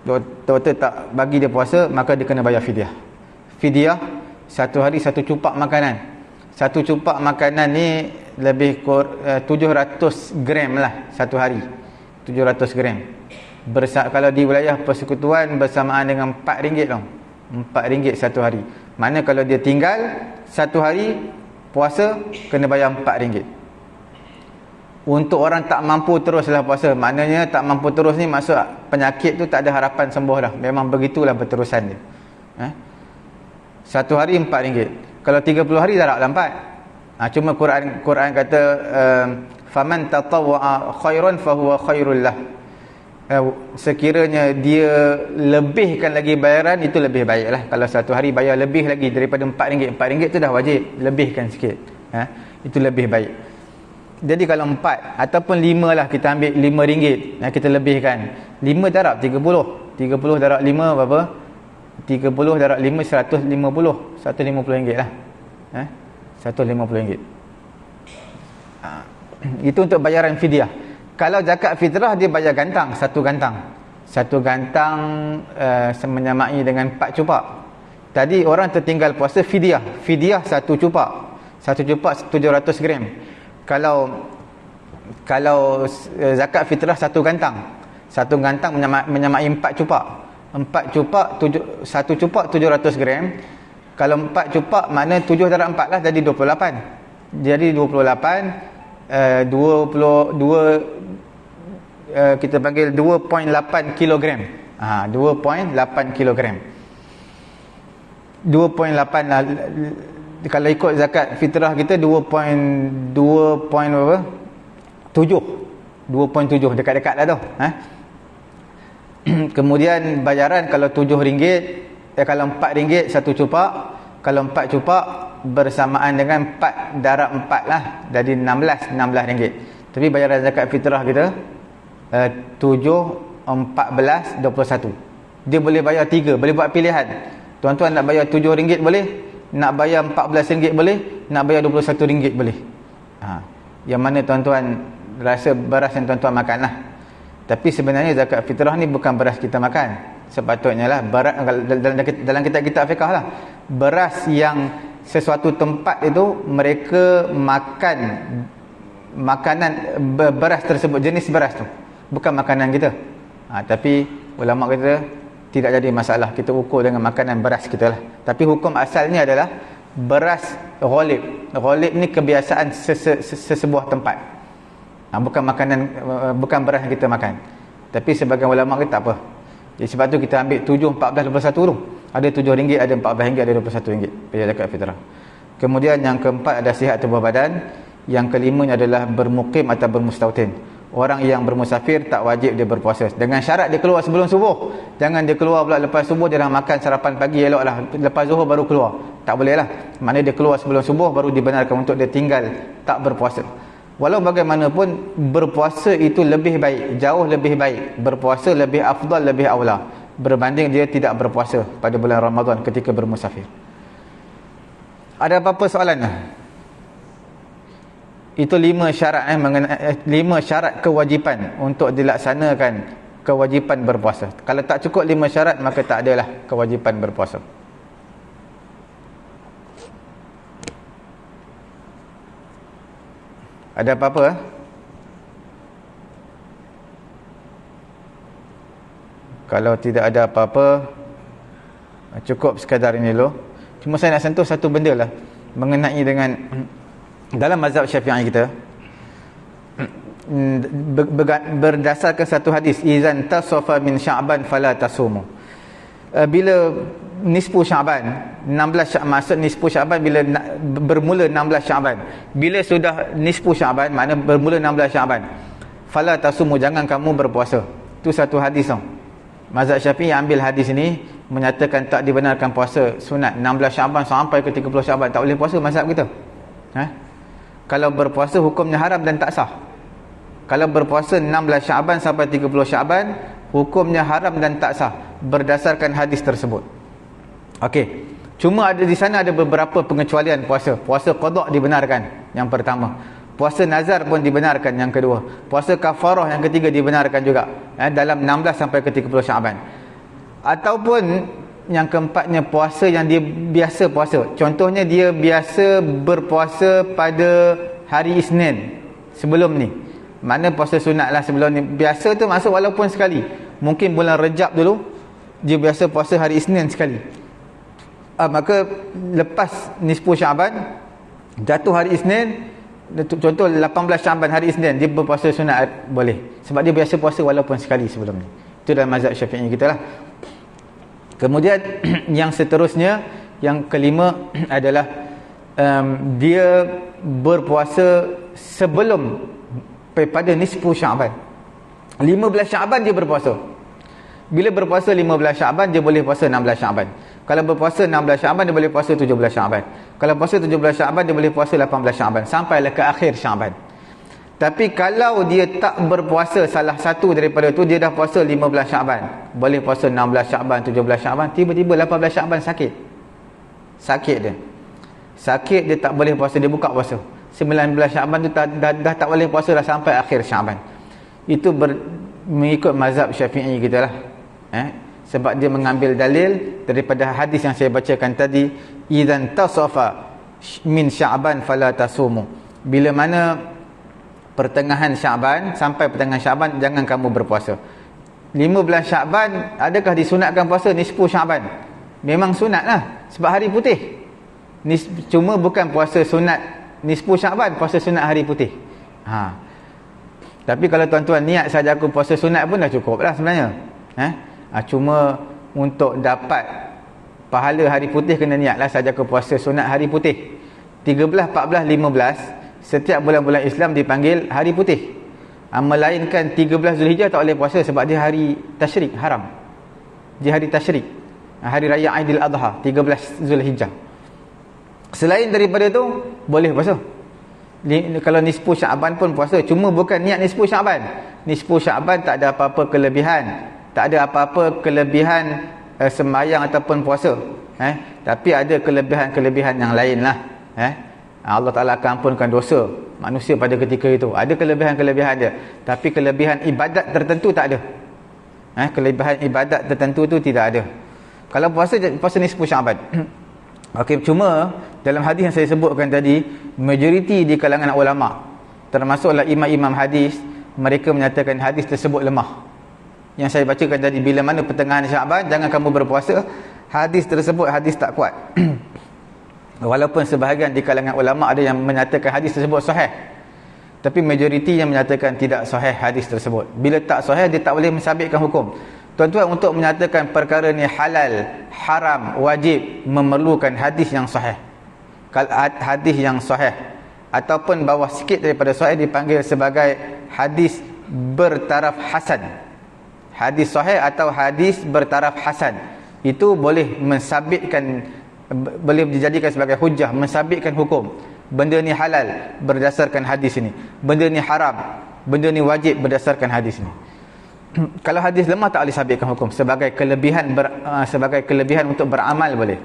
doktor tak bagi dia puasa, maka dia kena bayar fidyah. Fidyah satu hari satu cupak makanan. Satu cupak makanan ni lebih 700 gram lah satu hari. 700 gram. Kalau di wilayah persekutuan bersamaan dengan RM4 tau. RM4 satu hari. Mana kalau dia tinggal satu hari puasa, kena bayar RM4. Untuk orang tak mampu teruslah puasa. Maknanya tak mampu terus ni maksud penyakit tu tak ada harapan sembuh dah. Memang begitulah berterusan dia. Satu hari RM4. Kalau 30 hari dah tak lambat. Cuma Quran kata faman tatawwa'a khairan fahuwa khairul lah. Sekiranya dia lebihkan lagi bayaran, itu lebih baiklah. Kalau satu hari bayar lebih lagi daripada RM4, RM4 tu dah wajib, lebihkan sikit. Itu lebih baik. Jadi kalau 4 ataupun 5 lah, kita ambil RM5, kita lebihkan. 5 darab 30 darab 5 berapa? 30 darab 5 150 RM150 lah. RM150. Itu untuk bayaran fidyah. Kalau zakat fitrah, dia bayar gantang, satu gantang menyamai dengan 4 cupak. Tadi orang tertinggal puasa, fidyah satu cupak 700 gram. Kalau zakat fitrah satu gantang menyamai 4 cupak. 4 cupak, satu cupak 700 gram. Kalau 4 cupak, makna 7 darab 4 lah, jadi 28. Jadi 28 kita panggil 2.8 kilogram. 2.8 kilogram. 2.8 lah. Kalau ikut zakat fitrah kita 2.7 dekat-dekat lah tu. Kemudian bayaran kalau RM7, kalau RM4 satu cupak, kalau 4 cupak bersamaan dengan 4 darab 4 lah, jadi 16 ringgit. Tapi bayaran zakat fitrah kita 7, 14, 21. Dia boleh bayar 3, boleh buat pilihan. Tuan-tuan nak bayar RM7 boleh, nak bayar RM14 boleh, nak bayar RM21 boleh. Yang mana tuan-tuan rasa beras yang tuan-tuan makan lah. Tapi sebenarnya zakat fitrah ni bukan beras kita makan. Sepatutnya lah beras, dalam kitab-kitab fiqh lah, beras yang sesuatu tempat itu mereka makan makanan beras tersebut, jenis beras tu, bukan makanan kita. Tapi ulama kata tidak jadi masalah, kita ukur dengan makanan beras kita lah. Tapi hukum asalnya adalah beras ghalib. Ghalib ni kebiasaan sesebuah tempat, bukan makanan, bukan beras yang kita makan. Tapi sebagian ulama kata tak apa. Jadi sebab tu kita ambil 7, 14, 21 tu. Ada RM7, ada RM14, ada RM21 bayar zakat fitrah. Kemudian yang keempat ada sihat tubuh badan. Yang kelimanya adalah bermukim atau bermustautin. Orang yang bermusafir tak wajib dia berpuasa. Dengan syarat dia keluar sebelum subuh. Jangan dia keluar pula lepas subuh, dia dah makan sarapan pagi, eloklah lepas zuhur baru keluar. Tak boleh lah. Maknanya dia keluar sebelum subuh, baru dibenarkan untuk dia tinggal tak berpuasa. Walau bagaimanapun, berpuasa itu lebih baik, jauh lebih baik. Berpuasa lebih afdal, lebih aula berbanding dia tidak berpuasa pada bulan Ramadan ketika bermusafir. Ada apa-apa soalan? Itu 5 syarat 5 syarat kewajipan untuk dilaksanakan kewajipan berpuasa. Kalau tak cukup 5 syarat, maka tak adalah kewajipan berpuasa. Ada apa-apa? Kalau tidak ada apa-apa, cukup sekadar ini dulu. Cuma saya nak sentuh satu benda lah mengenai dengan dalam mazhab Syafi'i kita, berdasarkan satu hadis, izan tasafa min Sya'ban fala tasumu. Bila nisfu Sya'ban, 16 Sya'ban, maksud nisfu Sya'ban bila bermula 16 Sya'ban. Bila sudah nisfu Sya'ban, makna bermula 16 Sya'ban, fala tasumu, jangan kamu berpuasa. Itu satu hadis tau. Mazhab Syafi'i ambil hadis ini, menyatakan tak dibenarkan puasa sunat 16 Sya'ban sampai ke 30 Sya'ban, tak boleh puasa mazhab kita. Kalau berpuasa hukumnya haram dan tak sah. Kalau berpuasa 16 Sya'ban sampai 30 Sya'ban, hukumnya haram dan tak sah berdasarkan hadis tersebut. Okey. Cuma ada di sana ada beberapa pengecualian puasa. Puasa qada dibenarkan, yang pertama. Puasa nazar pun dibenarkan, yang kedua. Puasa kafarah yang ketiga dibenarkan juga, dalam 16 sampai ke 30 Sya'ban. Ataupun yang keempatnya, puasa yang dia biasa puasa. Contohnya dia biasa berpuasa pada hari Isnin sebelum ni. Mana puasa sunat lah sebelum ni. Biasa tu maksud walaupun sekali. Mungkin bulan Rejab dulu dia biasa puasa hari Isnin sekali. Maka lepas nisfu Syaban, jatuh hari Isnin, contoh 18 Syaban hari Isnin, dia berpuasa sunat boleh. Sebab dia biasa puasa walaupun sekali sebelum ni. Itu dalam mazhab Syafi'i kita lah. Kemudian yang seterusnya, yang kelima adalah dia berpuasa sebelum pada nisfu Syaban. 15 Syaban dia berpuasa. Bila berpuasa 15 Syaban, dia boleh puasa 16 Syaban. Kalau berpuasa 16 Syaban, dia boleh puasa 17 Syaban. Kalau puasa 17 Syaban, dia boleh puasa 18 Syaban. Sampailah ke akhir Syaban. Tapi kalau dia tak berpuasa salah satu daripada tu, dia dah puasa 15 Syaban, boleh puasa 16 Syaban, 17 Syaban, tiba-tiba 18 Syaban sakit. Sakit dia. Sakit, dia tak boleh puasa, dia buka puasa. 19 Syaban tu dah tak boleh puasa dah sampai akhir Syaban. Itu mengikut mazhab Syafi'i kita lah. Sebab dia mengambil dalil daripada hadis yang saya bacakan tadi, idzan tasafa min Sya'ban fala tasumu. Bila mana pertengahan Syaban sampai pertengahan Syaban, jangan kamu berpuasa. 15 Syaban, adakah disunatkan puasa nisfu Syaban? Memang sunat lah, sebab hari putih. Cuma bukan puasa sunat nisfu Syaban, puasa sunat hari putih. Tapi kalau tuan-tuan niat saja aku puasa sunat pun dah cukup lah sebenarnya. Cuma untuk dapat pahala hari putih, kena niatlah saja aku puasa sunat hari putih. 13, 14, 15 setiap bulan-bulan Islam dipanggil hari putih. Melainkan 13 Zulhijjah tak boleh puasa sebab dia hari tasyrik, haram. Dia hari tasyrik, hari raya Aidil Adha, 13 Zulhijjah. Selain daripada tu boleh puasa. Kalau nisfu Syaban pun puasa, cuma bukan niat nisfu Syaban. Nisfu Syaban tak ada apa-apa kelebihan. Tak ada apa-apa kelebihan sembahyang ataupun puasa. Tapi ada kelebihan-kelebihan yang lain lah. Allah Ta'ala akan ampunkan dosa manusia pada ketika itu. Ada kelebihan-kelebihan dia. Tapi kelebihan ibadat tertentu tak ada. Kelebihan ibadat tertentu tu tidak ada. Kalau puasa nisfu Syaban. Okey, cuma dalam hadis yang saya sebutkan tadi, majoriti di kalangan ulama, termasuklah imam-imam hadis, mereka menyatakan hadis tersebut lemah. Yang saya bacakan tadi, bila mana pertengahan Syaban jangan kamu berpuasa, hadis tersebut hadis tak kuat. Walaupun sebahagian di kalangan ulama ada yang menyatakan hadis tersebut sahih, tapi majoriti yang menyatakan tidak sahih hadis tersebut. Bila tak sahih, dia tak boleh mensabitkan hukum. Tuan-tuan, untuk menyatakan perkara ni halal, haram, wajib, memerlukan hadis yang sahih. Kalau hadis yang sahih ataupun bawah sikit daripada sahih dipanggil sebagai hadis bertaraf hasan. Hadis sahih atau hadis bertaraf hasan itu boleh mensabitkan, boleh dijadikan sebagai hujah, mensabitkan hukum. Benda ni halal berdasarkan hadis ini, benda ni haram, benda ni wajib berdasarkan hadis ini. Kalau hadis lemah tak boleh sabitkan hukum, sebagai kelebihan sebagai kelebihan untuk beramal boleh.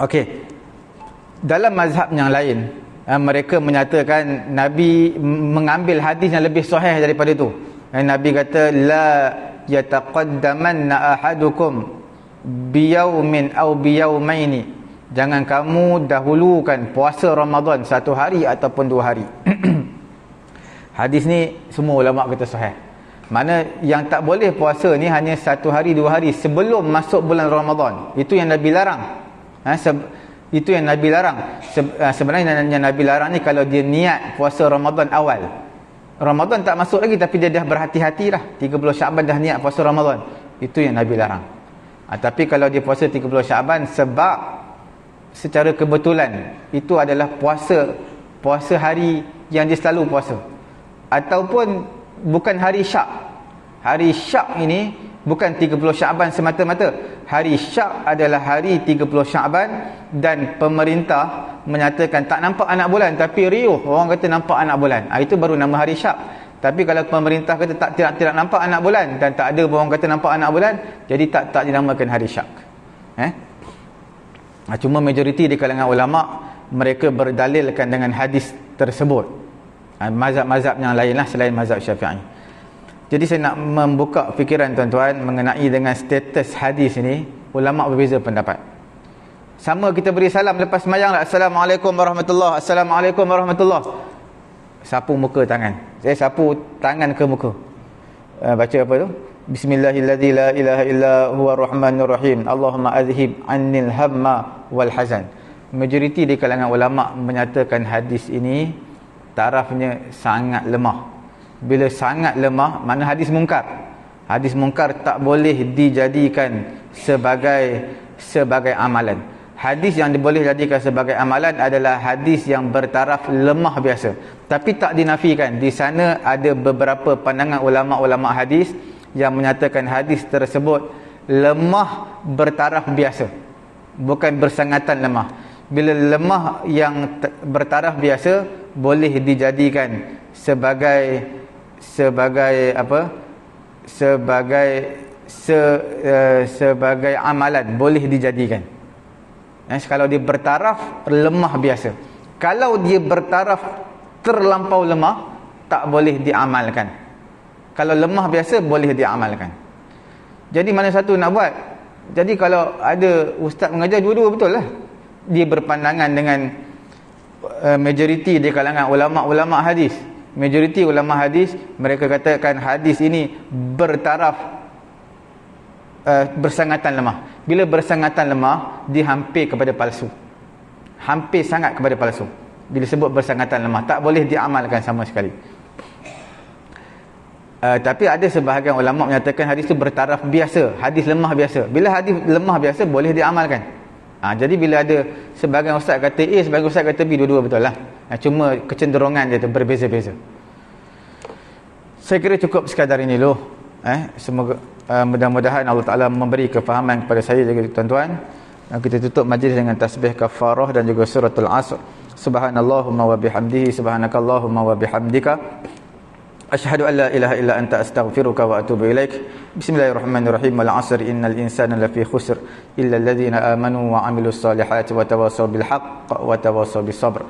Okey, dalam mazhab yang lain, mereka menyatakan Nabi mengambil hadis yang lebih sahih daripada itu. Nabi kata la yataqaddamanna ahadukum biyaumin aw biyaumaini. Jangan kamu dahulukan puasa Ramadan satu hari ataupun 2 hari. Hadis ni semua ulama kata sahih. Mana yang tak boleh puasa ni hanya 1 hari 2 hari sebelum masuk bulan Ramadan. Itu yang Nabi larang. Itu yang Nabi larang. Sebenarnya yang Nabi larang ni kalau dia niat puasa Ramadan awal. Ramadan tak masuk lagi tapi dia dah berhati-hati dah. 30 Syaban dah niat puasa Ramadan. Itu yang Nabi larang. Tapi kalau dia puasa 30 Syaban sebab secara kebetulan itu adalah puasa hari yang dia selalu puasa, ataupun bukan hari Syak. Hari Syak ini bukan 30 Syaban semata-mata. Hari Syak adalah hari 30 Syaban dan pemerintah menyatakan tak nampak anak bulan tapi riuh orang kata nampak anak bulan. Itu baru nama hari Syak. Tapi kalau pemerintah kata tidak nampak anak bulan dan tak ada orang kata nampak anak bulan, jadi tak dinamakan hari Syak. Cuma majoriti di kalangan ulama mereka berdalilkan dengan hadis tersebut. Mazhab-mazhab yang lainlah selain mazhab Syafi'i. Jadi saya nak membuka fikiran tuan-tuan mengenai dengan status hadis ini. Ulama berbeza pendapat. Sama kita beri salam lepas sembahyang lah, Assalamualaikum warahmatullahi, Assalamualaikum warahmatullahi. Sapu muka tangan. Saya sapu tangan ke muka. Baca apa tu? Bismillahirrahmanirrahim. La ilaha illa huwa rahmanur rahim. Allahumma azhib annil hamma wal hazan. Majoriti di kalangan ulama menyatakan hadis ini tarafnya sangat lemah. Bila sangat lemah, mana hadis mungkar. Hadis mungkar tak boleh dijadikan sebagai amalan. Hadis yang boleh dijadikan sebagai amalan adalah hadis yang bertaraf lemah biasa. Tapi tak dinafikan. Di sana ada beberapa pandangan ulama-ulama hadis yang menyatakan hadis tersebut lemah bertaraf biasa, bukan bersangatan lemah. Bila lemah yang bertaraf biasa boleh dijadikan sebagai apa? Sebagai amalan, boleh dijadikan. Kalau dia bertaraf lemah biasa. Kalau dia bertaraf terlampau lemah, tak boleh diamalkan. Kalau lemah biasa boleh diamalkan. Jadi mana satu nak buat? Jadi kalau ada ustaz mengajar, dua-dua betul lah. Dia berpandangan dengan majoriti di kalangan ulama-ulama hadis. Majoriti ulama hadis, mereka katakan hadis ini bertaraf bersangatan lemah. Bila bersangatan lemah, dia hampir kepada palsu. Hampir sangat kepada palsu. Bila sebut bersangatan lemah, tak boleh diamalkan sama sekali. Tapi ada sebahagian ulama menyatakan hadis itu bertaraf biasa, hadis lemah biasa. Bila hadis lemah biasa boleh diamalkan. Jadi bila ada sebahagian ustaz kata A, sebahagian ustaz kata B, dua-dua betul lah. Cuma kecenderungan dia tu berbeza-beza. Saya kira cukup sekadar ini dulu. Semoga mudah-mudahan Allah Ta'ala memberi kefahaman kepada saya juga tuan-tuan. Kita tutup majlis dengan tasbih kafarah dan juga suratul Asr. Subhanallahumma wa bihamdihi, subhanakallahumma wa bihamdika, asyhadu an la ilaha illa anta astaghfiruka wa atubu ilaik. Bismillahirrahmanirrahim. Wal 'asr innal insana lafi khusr illa alladhina amanu wa 'amilus solihati wa tawassaw bil haqq wa tawassaw bis sabr.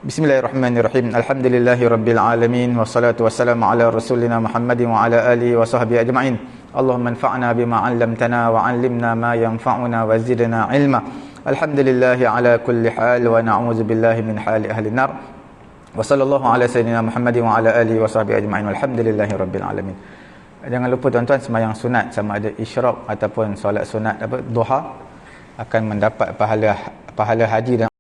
Bismillahirrahmanirrahim. Alhamdulillahirabbil alamin wassalatu wassalamu ala rasulina Muhammadin wa ala alihi wa sahbihi ajma'in. Allahumma anfa'na bima 'allamtana wa 'allimna ma yanfa'una wa zidna 'ilma. Alhamdulillahi ala kulli hal wa na'udzu billahi min hali ahli nar. Wa sallallahu ala sayyidina Muhammadin wa ala alihi wa sahbihi ajma'in. Walhamdulillahirabbil alamin. Jangan lupa tuan-tuan, sembahyang sunat sama ada isyraq ataupun solat sunat duha akan mendapat pahala haji dan